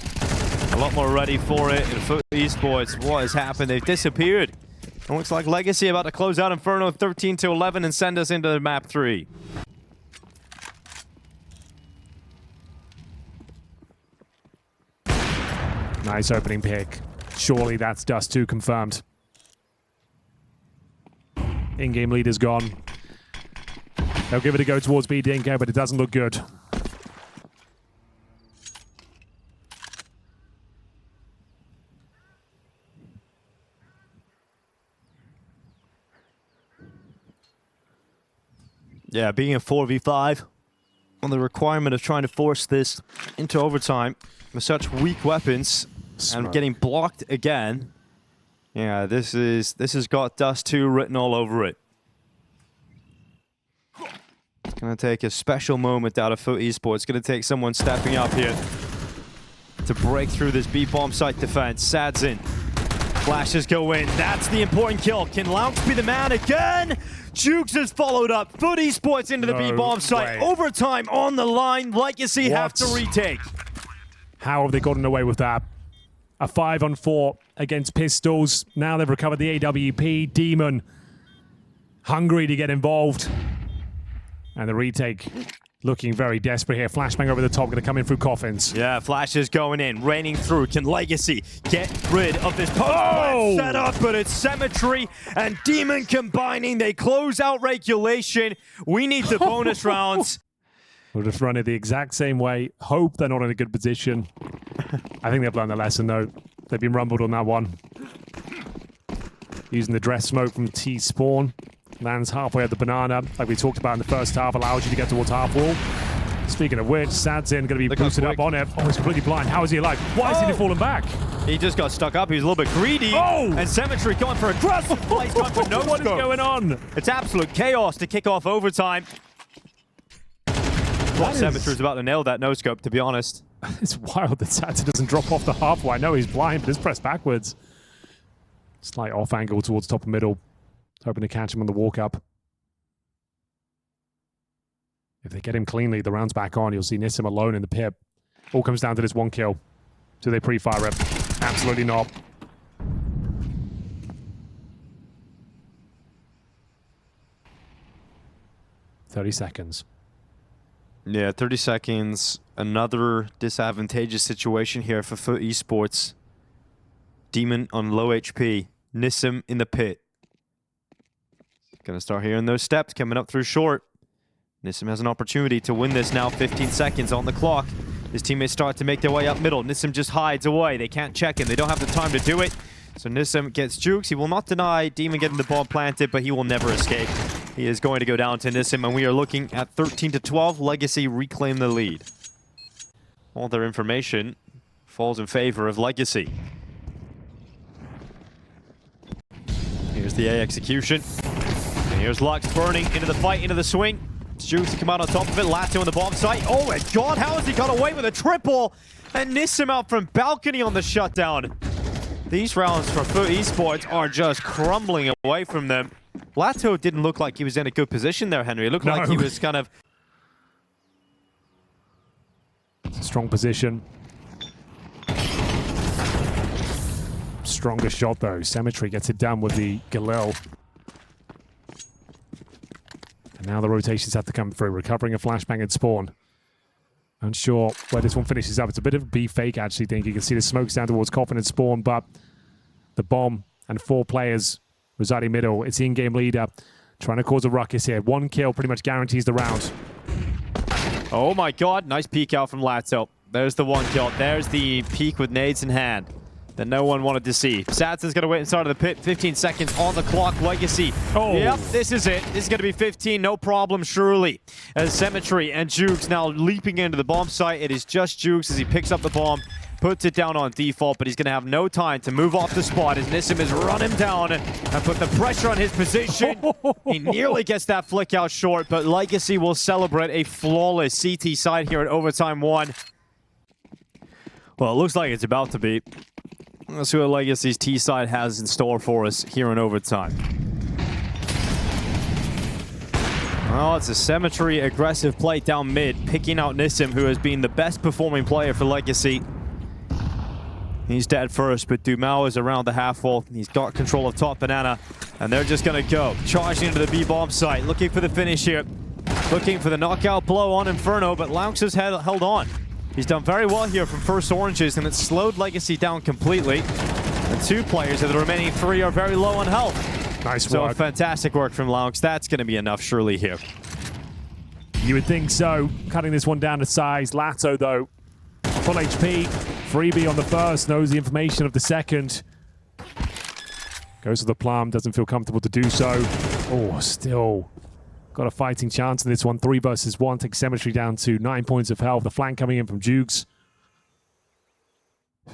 A lot more ready for it. And FUT Esports, what has happened? They've disappeared. It looks like Legacy about to close out Inferno 13-11 and send us into map 3.
Nice opening pick. Surely that's Dust 2 confirmed. In-game leader's gone. They'll give it a go towards B Dinko, but it doesn't look good.
Yeah, being a 4v5 on the requirement of trying to force this into overtime with such weak weapons and getting blocked again. Yeah, this has got Dust 2 written all over it. It's going to take a special moment out of FUT Esports. It's going to take someone stepping up here to break through this B-bomb site defense. Sadzin. Flashes go in. That's the important kill. Can Lounge be the man again? Jukes has followed up. FUT Esports into the B-bomb site. Overtime on the line. Legacy have to retake.
How have they gotten away with that? A 5-on-4 against Pistols. Now they've recovered the AWP. Demon hungry to get involved. And the retake looking very desperate here. Flashbang over the top, going to come in through coffins.
Yeah, flashes going in, raining through. Can Legacy get rid of this post-plant setup? But it's Symmetry and Demon combining. They close out regulation. We need the bonus rounds.
We'll just run it the exact same way. Hope they're not in a good position. I think they've learned their lesson, though. They've been rumbled on that one. Using the dress smoke from T-Spawn. Lands halfway at the banana, like we talked about in the first half, allows you to get towards half wall. Speaking of which, Sadzin going to be boosted up on it. Oh, he's completely blind. How is he alive? Why is he falling back?
He just got stuck up. He was a little bit greedy. And Symmetry going for aggressive plays.
What is going on?
It's absolute chaos to kick off overtime. Symmetry's about to nail that no-scope, to be honest.
It's wild that Sadzin doesn't drop off the halfway. I know he's blind, but it's pressed backwards. Slight off angle towards top and middle. Hoping to catch him on the walk up. If they get him cleanly, the round's back on. You'll see Nissim alone in the pit. All comes down to this one kill. Do they pre-fire it? Absolutely not. "30 seconds.
Yeah, 30 seconds. Another disadvantageous situation here for FUT Esports. Demon on low HP. Nissim in the pit. Gonna start hearing those steps coming up through short. Nissim has an opportunity to win this now. 15 seconds on the clock. His teammates start to make their way up middle. Nissim just hides away. They can't check him. They don't have the time to do it. So Nissim gets jukes. He will not deny Demon getting the bomb planted, but he will never escape. He is going to go down to Nissim, and we are looking at 13-12. Legacy reclaim the lead. All their information falls in favor of Legacy. Here's the A execution. And here's Lux burning into the fight, into the swing. Jukes to come out on top of it. Lato on the bomb site. Oh my god, how has he got away with a triple? And Nissim out from balcony on the shutdown. These rounds for FUT Esports are just crumbling away from them. Lato didn't look like he was in a good position there, Henry. It looked like he was kind of...
It's a strong position. Stronger shot, though. Symmetry gets it done with the Galil. And now the rotations have to come through. Recovering a flashbang and spawn. Unsure where this one finishes up. It's a bit of a B fake, actually, think. You can see the smokes down towards Coffin and Spawn, but the bomb and 4 players residing middle. It's the in-game leader trying to cause a ruckus here. 1 kill pretty much guarantees the round.
Oh my god, nice peek out from Lato. There's the 1 kill. There's the peek with nades in hand that no one wanted to see. Sadson's going to wait inside of the pit. 15 seconds on the clock. Legacy. Yep, this is it. This is going to be 15. No problem, surely. As Symmetry and Jukes now leaping into the bomb site. It is just Jukes as he picks up the bomb, puts it down on default, but he's going to have no time to move off the spot as Nissim has run him down and put the pressure on his position. He nearly gets that flick out short, but Legacy will celebrate a flawless CT side here at overtime 1. Well, it looks like it's about to be. Let's see what Legacy's T side has in store for us here in overtime. Oh, it's a Cemetery aggressive play down mid, picking out Nissim, who has been the best performing player for Legacy. He's dead first, but Dumao is around the half wall. He's got control of top banana, and they're just going to go. Charging into the B-bomb site, looking for the finish here. Looking for the knockout blow on Inferno, but Laux has held on. He's done very well here from first oranges, and it's slowed Legacy down completely. The two players of the remaining three are very low on health.
Nice
So
work.
fantastic work from Laux. That's going to be enough surely here.
You would think so. Cutting this one down to size. Lato, though, full HP. Freebie on the first, knows the information of the second. Goes to the plum, doesn't feel comfortable to do so. Oh, still got a fighting chance in this one. 3 versus 1, takes Cemetery down to 9 points of health. The flank coming in from Jukes.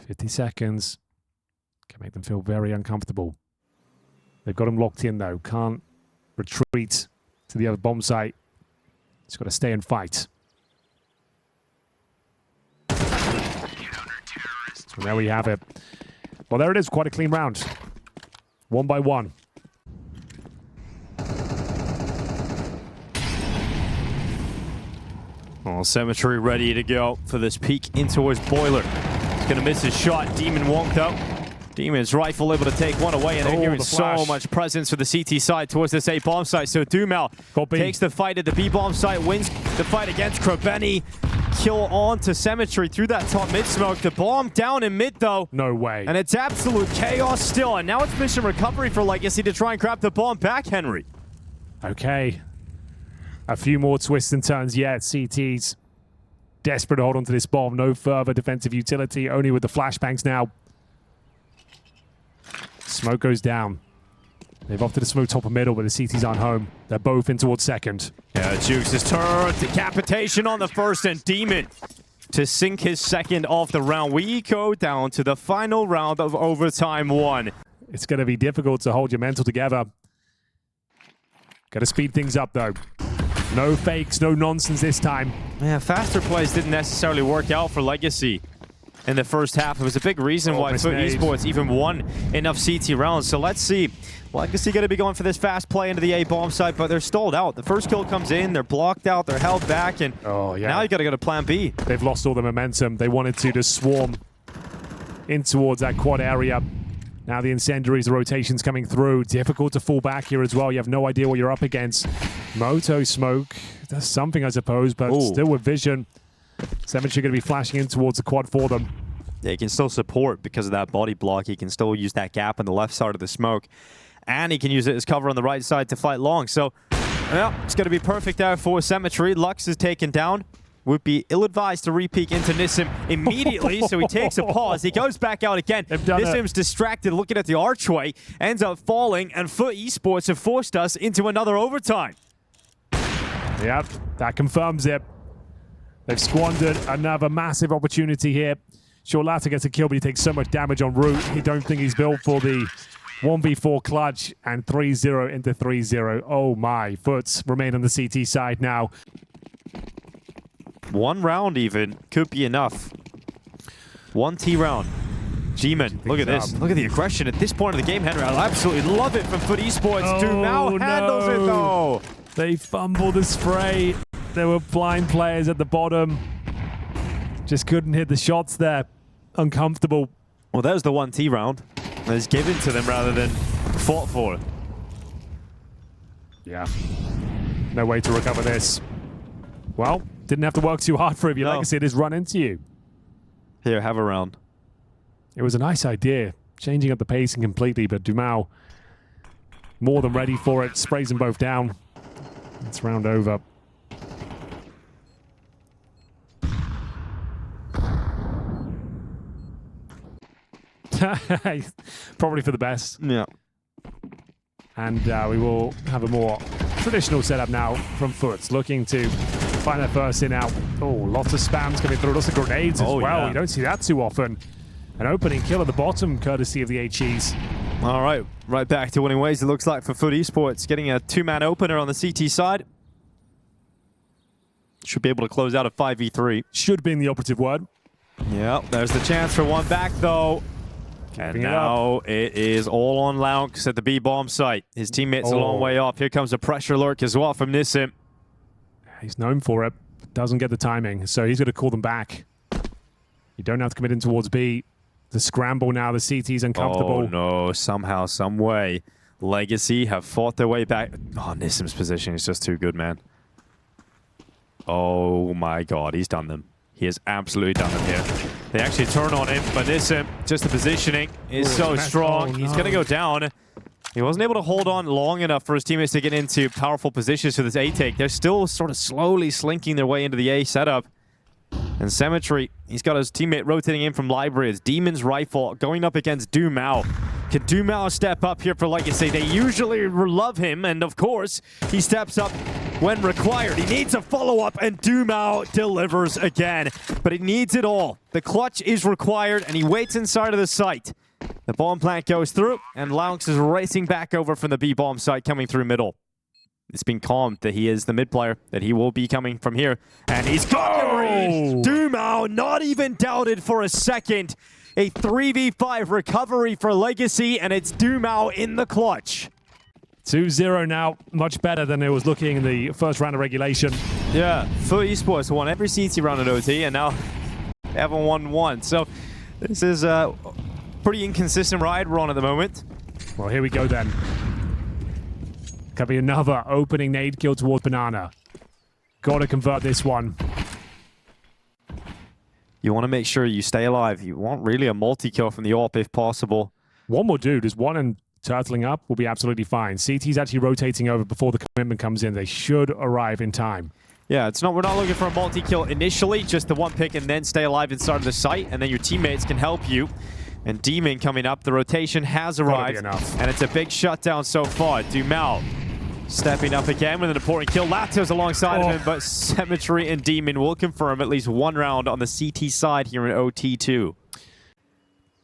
50 seconds. Can make them feel very uncomfortable. They've got him locked in, though. Can't retreat to the other bomb site. He's got to stay and fight. And there we have it. Well, there it is. Quite a clean round. 1 by 1.
Oh, Cemetery ready to go for this peek into his boiler. He's going to miss his shot. Demon won't, though. Demon's rifle able to take one away, and they're hearing so much presence for the CT side towards this A bomb site. So Dumao takes the fight at the B bomb site, wins the fight against Krabeni. Kill on to Cemetery through that top mid smoke. The bomb down in mid, though.
No way.
And it's absolute chaos still. And now it's mission recovery for Legacy to try and grab the bomb back, Henry.
Okay. A few more twists and turns yet. CT's desperate to hold on to this bomb. No further defensive utility, only with the flashbangs now. Smoke goes down. They've opted to smoke top and middle, but the CTs aren't home. They're both in towards second.
Yeah, Jukes is turned. Decapitation on the first, and Demon to sink his second of the round. We go down to the final round of overtime 1.
It's going to be difficult to hold your mental together. Got to speed things up, though. No fakes, no nonsense this time.
Yeah, faster plays didn't necessarily work out for Legacy in the first half. It was a big reason why FUT Esports even won enough CT rounds. So let's see. Legacy going to be going for this fast play into the A bomb site, but they're stalled out. The first kill comes in, they're blocked out, they're held back, and now you got to go to plan B.
They've lost all the momentum. They wanted to just swarm in towards that quad area. Now the incendiaries, the rotations coming through. Difficult to fall back here as well. You have no idea what you're up against. Moto smoke does something, I suppose, but still with vision. Cemetery going to be flashing in towards the quad for them.
Yeah, he can still support because of that body block. He can still use that gap on the left side of the smoke. And he can use it as cover on the right side to fight long. So, well, it's going to be perfect there for Cemetery. Lux is taken down. Would be ill-advised to re-peek into Nissim immediately, so he takes a pause. He goes back out again. Nissim's distracted looking at the archway, ends up falling, and FUT Esports have forced us into another overtime.
Yep, that confirms it. They've squandered another massive opportunity here. Sure, Latta gets a kill, but he takes so much damage en route. He don't think he's built for the 1v4 clutch, and 3-0 into 3-0. Oh my, FUTs remain on the CT side now.
1 round even could be enough. 1 T round. G-Man, look at this. Look at the aggression at this point of the game, Henry. I absolutely love it from FUT Esports. Dumao handles it, though.
They fumbled the spray. There were blind players at the bottom. Just couldn't hit the shots there. Uncomfortable.
Well, there's the 1 T round. It's given to them rather than fought for.
Yeah. No way to recover this. Well, didn't have to work too hard for it. Your Legacy just run into you.
Here, have a round.
It was a nice idea, changing up the pacing completely, but Dumao more than ready for it. Sprays them both down. It's round over. Probably for the best.
Yeah.
And we will have a more traditional setup now from FUTs, looking to find their first in out. Oh, lots of spams coming through, lots of grenades as well.
Yeah.
You don't see that too often. An opening kill at the bottom, courtesy of the HEs.
All right, right back to winning ways, it looks like, for FUT Esports. Getting a 2-man opener on the CT side. Should be able to close out a 5v3.
Should be in the operative word.
Yep, there's the chance for one back, though. And now it is all on Laux at the B-bomb site. His teammate's a long way off. Here comes a pressure lurk as well from Nissim.
He's known for it. Doesn't get the timing, so he's going to call them back. You don't have to commit in towards B. The scramble now, the CT's uncomfortable.
Oh no, somehow, some way, Legacy have fought their way back. Oh, Nissim's position is just too good, man. Oh my god, he's done them. He has absolutely done them here. They actually turn on him, but Nissim, just the positioning is so strong. He's going to go down. He wasn't able to hold on long enough for his teammates to get into powerful positions for this A take. They're still sort of slowly slinking their way into the A setup. And Symmetry, he's got his teammate rotating in from Library. It's Demon's Rifle going up against Dumao. Can Dumao step up here for Legacy? They usually love him, and of course, he steps up when required. He needs a follow-up, and Dumao delivers again. But he needs it all. The clutch is required, and he waits inside of the site. The bomb plant goes through, and Laux is racing back over from the B-bomb site, coming through middle. It's been calmed that he is the mid player, that he will be coming from here. And he's got the read! Dumao, not even doubted for a second. A 3v5 recovery for Legacy, and it's Dumao in the clutch.
2-0 now, much better than it was looking in the first round of regulation.
Yeah, FUT Esports won every CT round at OT, and now they haven't won one. So this is a pretty inconsistent ride we're on at the moment.
Well, here we go then. Could be another opening nade kill towards Banana. Got to convert this one.
You want to make sure you stay alive. You want really a multi-kill from the AWP if possible.
One more dude. There's one and turtling up will be absolutely fine. CT's actually rotating over before the commitment comes in. They should arrive in time.
Yeah, we're not looking for a multi-kill initially, just the one pick and then stay alive inside of the site, and then your teammates can help you. And Demon coming up, the rotation has arrived, and it's a big shutdown so far. Dumao stepping up again with an important kill. Lato's alongside of him, but Symmetry and Demon will confirm at least one round on the CT side here in OT2.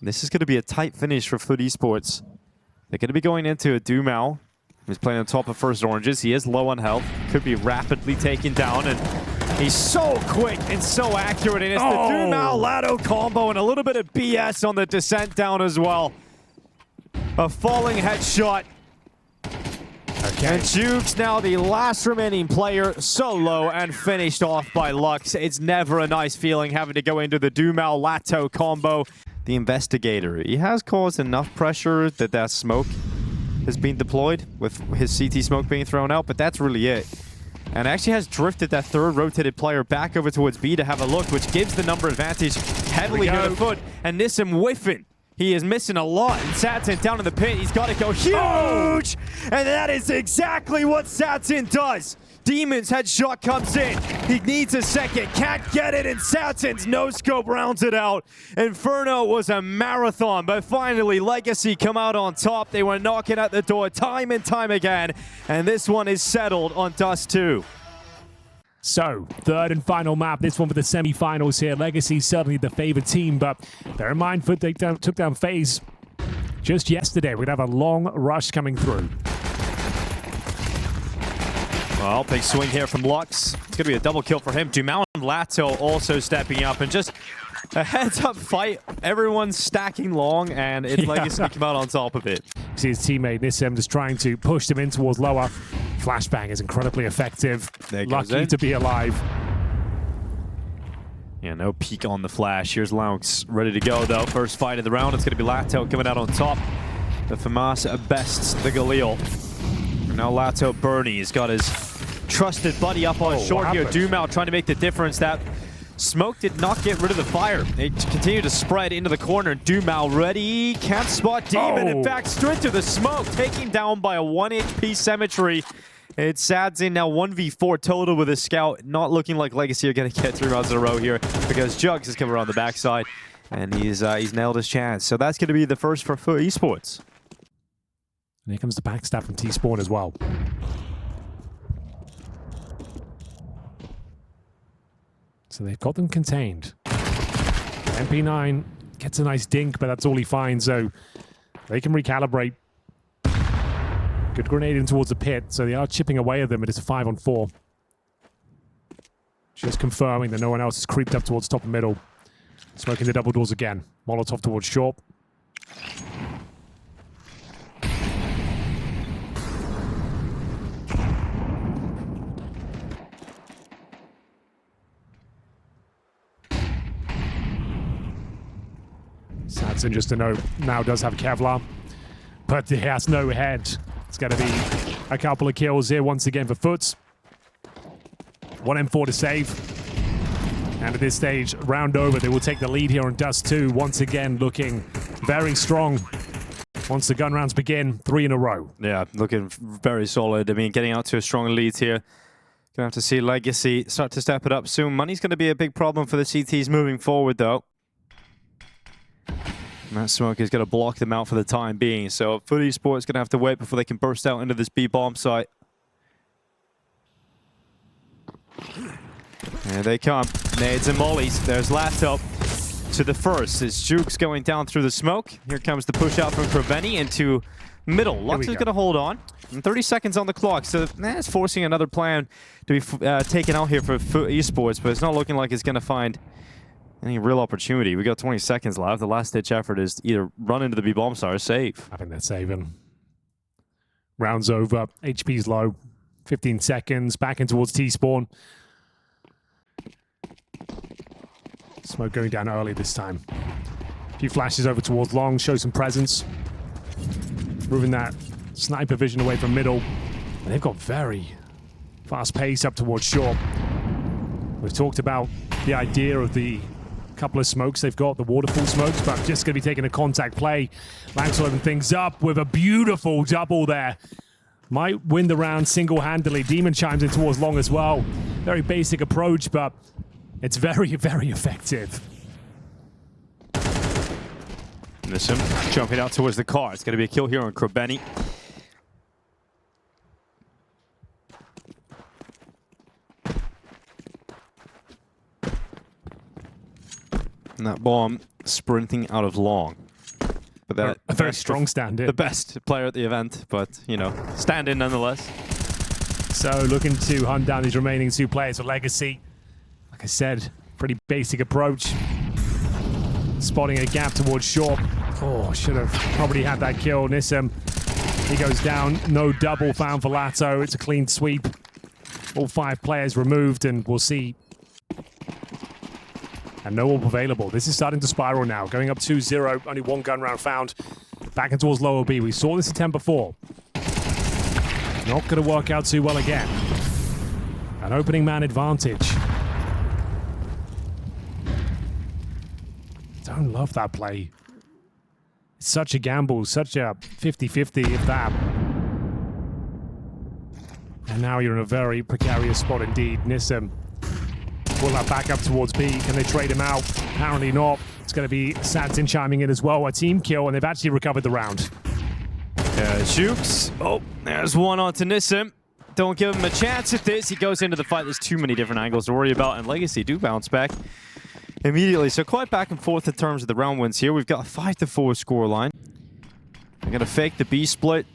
This is going to be a tight finish for FUT Esports. They're going to be going into a Dumao. He's playing on top of first oranges. He is low on health. Could be rapidly taken down, and he's so quick and so accurate. And it's the Dumao-Lato combo and a little bit of BS on the descent down as well. A falling headshot. And Juke's now the last remaining player, solo and finished off by Lux. It's never a nice feeling having to go into the Dumao-Lato combo. The Investigator, he has caused enough pressure that smoke has been deployed with his CT smoke being thrown out, but that's really it. And actually has drifted that third rotated player back over towards B to have a look, which gives the number advantage heavily to the FUT. And Nissim whiffing. He is missing a lot. And Satsin down in the pit. He's got to go huge! And that is exactly what Satsin does. Demon's headshot comes in. He needs a second. Can't get it. And Satsin's no-scope rounds it out. Inferno was a marathon. But finally, Legacy come out on top. They were knocking at the door time and time again. And this one is settled on Dust 2.
So, third and final map. This one for the semi-finals here. Legacy certainly the favored team, but bear in mind, FUT took down FaZe just yesterday. We're going to have a long rush coming through.
Well, big swing here from Lux. It's going to be a double kill for him. Dumao and Lato also stepping up, and just a heads-up fight. Everyone's stacking long, and it's Legacy to come out on top of it.
See his teammate Nissim just trying to push him in towards lower. Flashbang is incredibly effective. Lucky to be alive.
Yeah, no peek on the flash. Here's Laux ready to go, though. First fight of the round. It's going to be Lato coming out on top. The FAMAS bests the Galil. Now Lato Bernie has got his trusted buddy up on short here. Dumao trying to make the difference. That smoke did not get rid of the fire. They continue to spread into the corner. Dumao ready. Can't spot Demon. In fact, straight to the smoke. Taking down by a 1 HP Symmetry. It's Sadzin now 1v4 total with a scout. Not looking like Legacy are going to get 3 rounds in a row here because Jugs is coming around the backside. And he's nailed his chance. So that's going to be the first for FUT Esports.
And here comes the backstab from T-Spawn as well. So they've got them contained. MP9 gets a nice dink, but that's all he finds, so they can recalibrate. Good grenade in towards the pit, so they are chipping away at them, but it's a 5-on-4. Just confirming that no one else has creeped up towards top and middle. Smoking the double doors again. Molotov towards short. Sadson, just a note, now does have Kevlar, but he has no head. It's going to be a couple of kills here once again for FUT. 1 M4 to save. And at this stage, round over, they will take the lead here on Dust 2. Once again, looking very strong. Once the gun rounds begin, 3 in a row.
Yeah, looking very solid. I mean, getting out to a strong lead here. Gonna have to see Legacy start to step it up soon. Money's going to be a big problem for the CTs moving forward, though. And that smoke is going to block them out for the time being. So FUT Esports is going to have to wait before they can burst out into this B bomb site. Here they come. Nades and mollies. There's Lato to the first. As Juke's going down through the smoke. Here comes the push out from Kraveni into middle. Lux is going to hold on. And 30 seconds on the clock. So that's forcing another plan to be taken out here for FUT Esports. But it's not looking like it's going to find any real opportunity. We got 20 seconds left. The last ditch effort is to either run into the B bomb site or save.
I think they're saving. Rounds over. HP's low. 15 seconds. Back in towards T-spawn. Smoke going down early this time. A few flashes over towards long. Show some presence. Moving that sniper vision away from middle. And they've got very fast pace up towards short. We've talked about the idea of the couple of smokes they've got, the waterfall smokes, but just going to be taking a contact play. Lanx will open things up with a beautiful double there. Might win the round single-handedly. Demon chimes in towards long as well. Very basic approach, but it's very, very effective.
Listen, jumping out towards the car. It's going to be a kill here on Kraveni. And that bomb sprinting out of long. But that
a very strong stand-in.
The best player at the event, but, you know, stand-in nonetheless.
So looking to hunt down these remaining 2 players for Legacy. Like I said, pretty basic approach. Spotting a gap towards short. Oh, should have probably had that kill. Nissim, he goes down. No double found for Lato. It's a clean sweep. All 5 players removed, and we'll see. And no orb available. This is starting to spiral now. Going up 2-0. Only 1 gun round found. Back in towards lower B. We saw this attempt before. Not going to work out too well again. An opening man advantage. Don't love that play. It's such a gamble. Such a 50-50 if that. And now you're in a very precarious spot indeed. Nissim will that back up towards B. Can they trade him out? Apparently not. It's going to be Sadson chiming in as well. A team kill, and they've actually recovered the round.
Jukes. Oh, there's one onto Nissim. Don't give him a chance at this. He goes into the fight. There's too many different angles to worry about, and Legacy do bounce back immediately. So quite back and forth in terms of the round wins here. We've got a 5-4 scoreline. They're going to fake the B split.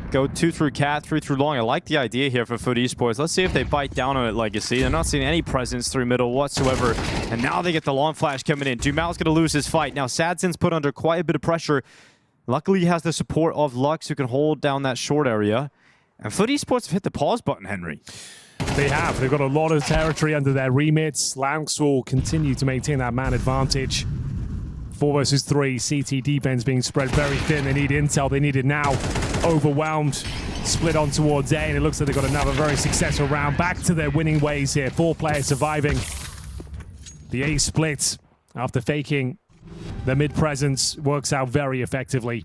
Go 2 through cat, 3 through long. I like the idea here for FUT Esports. Let's see if they bite down on it, Legacy. They're not seeing any presence through middle whatsoever. And now they get the long flash coming in. Dumal's going to lose his fight. Now Sadson's put under quite a bit of pressure. Luckily, he has the support of Lux, who can hold down that short area. And FUT Esports have hit the pause button, Henry.
They have. They've got a lot of territory under their remits. Lanx will continue to maintain that man advantage. 4 versus 3. CT defense being spread very thin. They need intel. They need it now. Overwhelmed. Split on towards A, and it looks like they've got another very successful round. Back to their winning ways here. 4 players surviving. The A split after faking the mid presence works out very effectively.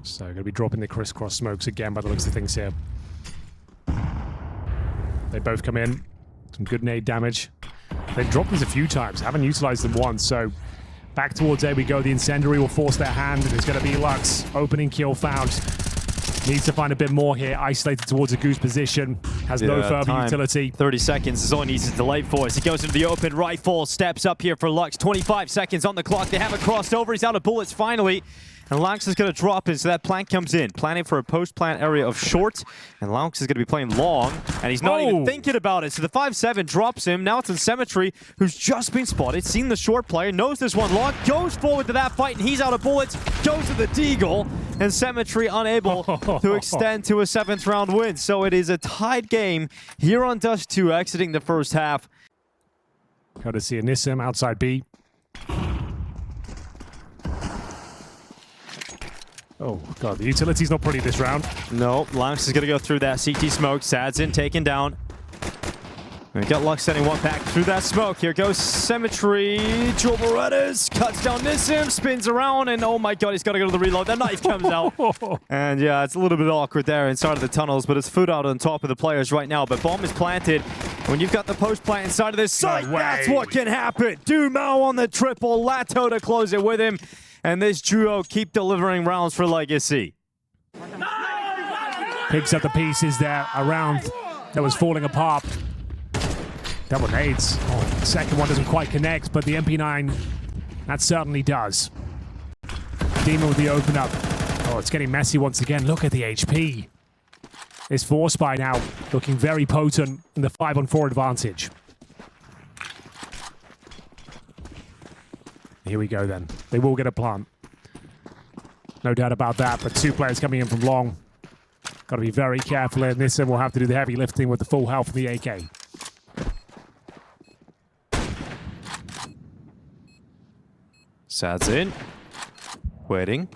So going to be dropping the crisscross smokes again by the looks of things here. They both come in. Some good nade damage. They've dropped these a few times. Haven't utilized them once, so back towards A we go. The incendiary will force their hand, and it's going to be Lux. Opening kill found. Needs to find a bit more here. Isolated towards a goose position. Has no further utility.
30 seconds is all he needs is delayed force. He goes into the open. Rifle steps up here for Lux. 25 seconds on the clock. They haven't crossed over. He's out of bullets finally. And Laux is going to drop in, so that plant comes in. Planning for a post-plant area of short. And Laux is going to be playing long, and he's not even thinking about it. So the 5-7 drops him. Now it's in Symmetry, who's just been spotted, seen the short player, knows this one long, goes forward to that fight, and he's out of bullets, goes to the deagle, and Symmetry unable to extend to a 7th round win. So it is a tied game here on Dust 2, exiting the first half.
Got to see Nissim outside B. Oh, God, the utility's not pretty this round.
No, Lux is going to go through that CT smoke. Sadzin taken down. We got Lux sending one back through that smoke. Here goes Symmetry. Joel Berettas cuts down Nissim, spins around, and oh my God, he's got to go to the reload. The knife comes out. And yeah, it's a little bit awkward there inside of the tunnels, but it's foot out on top of the players right now. But bomb is planted. When you've got the post plant inside of this site, that's what can happen. Dumao on the triple, Lato to close it with him. And this duo keep delivering rounds for Legacy.
Picks up the pieces there around that was falling apart. Double nades. Oh, the second one doesn't quite connect, but the MP9, that certainly does. Demon with the open up. Oh, it's getting messy once again. Look at the HP. This 4-spy now looking very potent in the 5-on-4 advantage. Here we go then. They will get a plant. No doubt about that, but 2 players coming in from long. Got to be very careful in this, and we'll have to do the heavy lifting with the full health of the AK.
Sad's in. Waiting.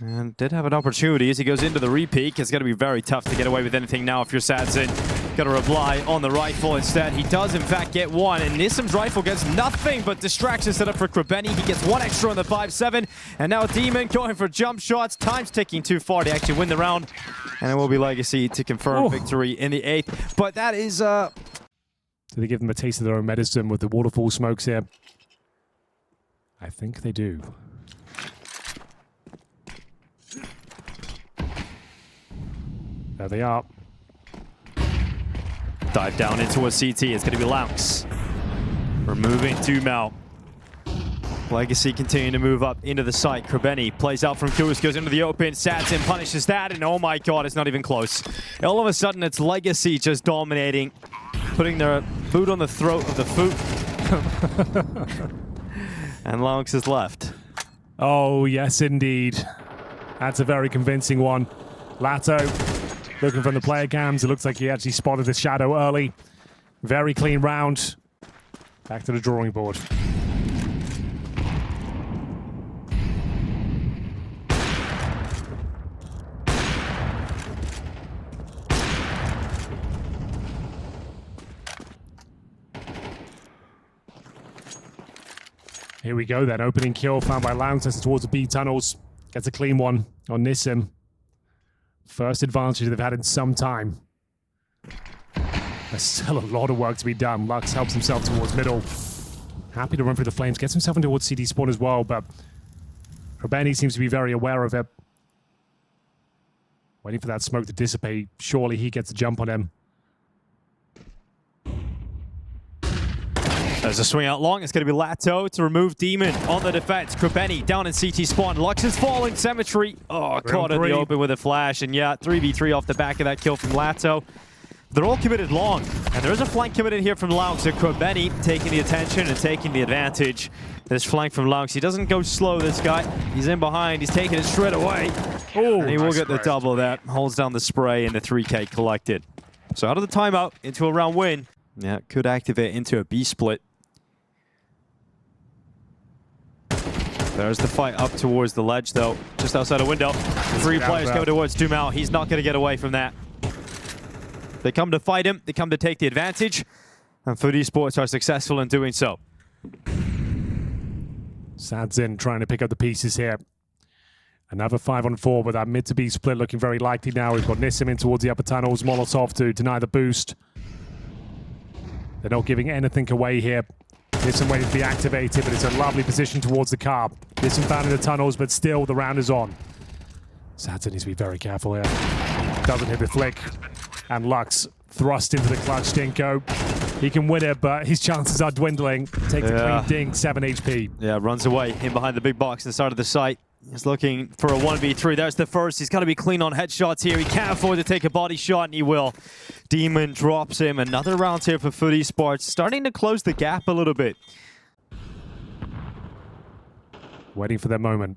And did have an opportunity as he goes into the repeat. It's going to be very tough to get away with anything now if you're Sadzin. Got to rely on the rifle instead. He does, in fact, get one. And Nissim's rifle gets nothing but distraction set up for Krabeni. He gets one extra on the 5-7. And now Demon going for jump shots. Time's ticking too far to actually win the round. And it will be Legacy to confirm victory in the 8th. But that is... Do
they give them a taste of their own medicine with the waterfall smokes here? I think they do. There they are.
Dive down into a CT. It's going to be Laux. Removing Dumao. Legacy continuing to move up into the site. Krabeni plays out from Kus, goes into the open. Sadzin punishes that, and oh my God, it's not even close. All of a sudden, it's Legacy just dominating, putting their boot on the throat of the foot. And Laux is left.
Oh, yes, indeed. That's a very convincing one. Lato looking from the player cams. It looks like he actually spotted the shadow early. Very clean round. Back to the drawing board. Here we go then. Opening kill found by Laux towards the B tunnels. Gets a clean one on Nissim. First advantage they've had in some time. There's still a lot of work to be done. Lux helps himself towards middle. Happy to run through the flames. Gets himself into towards CD spawn as well, but Krabeni seems to be very aware of it. Waiting for that smoke to dissipate. Surely he gets a jump on him.
There's a swing out long. It's going to be Lato to remove Demon on the defense. Krabeni down in CT spawn. Lux is falling. Symmetry. Oh, caught in the open with a flash. And yeah, 3v3 off the back of that kill from Lato. They're all committed long. And there is a flank committed here from Laux. And Krabeni taking the attention and taking the advantage. This flank from Laux. He doesn't go slow, this guy. He's in behind. He's taking it straight away. Oh, and he will get the double that. Holds down the spray and the 3K collected. So out of the timeout into a round win. Yeah, could activate into a B split. There's the fight up towards the ledge, though. Just outside a window. 3 players go towards Dumao. He's not going to get away from that. They come to fight him. They come to take the advantage. And FUT Esports are successful in doing so.
Sadzin trying to pick up the pieces here. Another 5-on-4, but that mid to B split looking very likely now. We've got Nissim in towards the upper tunnels. Molotov to deny the boost. They're not giving anything away here. Nissim waiting to be activated, but it's a lovely position towards the car. Nissim found in the tunnels, but still the round is on. Sadzin needs to be very careful here. Doesn't hit the flick. And Lux thrust into the clutch Stinko. He can win it, but his chances are dwindling. Takes a clean ding, 7 HP.
Yeah, runs away in behind the big box inside of the site. He's looking for a 1v3. There's the first. He's got to be clean on headshots here. He can't afford to take a body shot, and he will. Demon drops him. Another round here for FUT Esports. Starting to close the gap a little bit.
Waiting for their moment.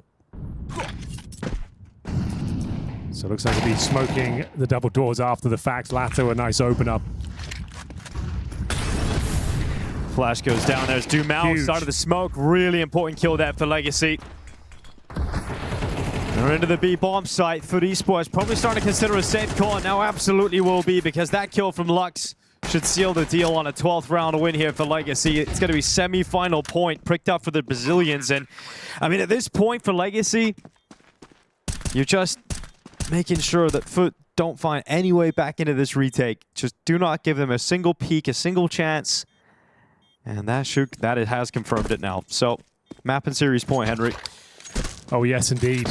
So it looks like he'll be smoking the double doors after the fact. Lato, a nice opener.
Flash goes down. There's Dumao. Started the smoke. Really important kill there for Legacy. They're into the B bomb site. FUT Esports probably starting to consider a safe call. Now absolutely will be, because that kill from Lux should seal the deal on a 12th round win here for Legacy. It's going to be semi-final point pricked up for the Brazilians. And I mean, at this point for Legacy, you're just making sure that FUT don't find any way back into this retake. Just do not give them a single peek, a single chance. And that has confirmed it now. So, map and series point, Henry.
Oh, yes, indeed.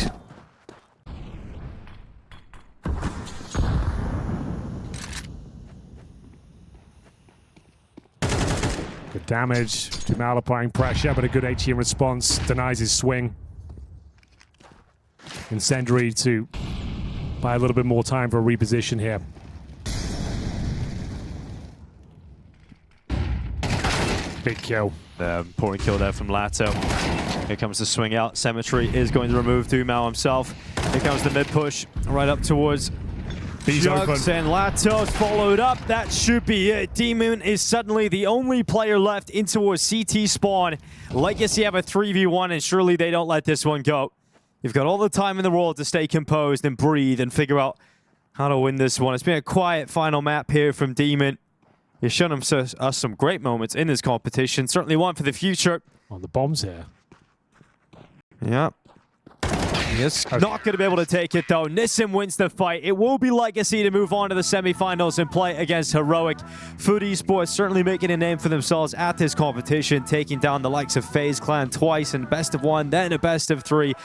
Good damage. Dumao applying pressure, but a good HE in response. Denies his swing. Incendiary to buy a little bit more time for a reposition here. Big kill.
Important kill there from Lato. Here comes the swing out. Cemetery is going to remove Dumao himself. Here comes the mid push right up towards Jugs, and Lato's followed up. That should be it. Demon is suddenly the only player left in towards CT spawn. Legacy have a 3v1, and surely they don't let this one go. You've got all the time in the world to stay composed and breathe and figure out how to win this one. It's been a quiet final map here from Demon. He's shown us some great moments in this competition. Certainly one for the future.
On the bombs here.
Yeah. He's not going to be able to take it, though. Nissim wins the fight. It will be Legacy to move on to the semifinals and play against Heroic. FUT Esports certainly making a name for themselves at this competition, taking down the likes of FaZe Clan twice in best of one, then a best of three.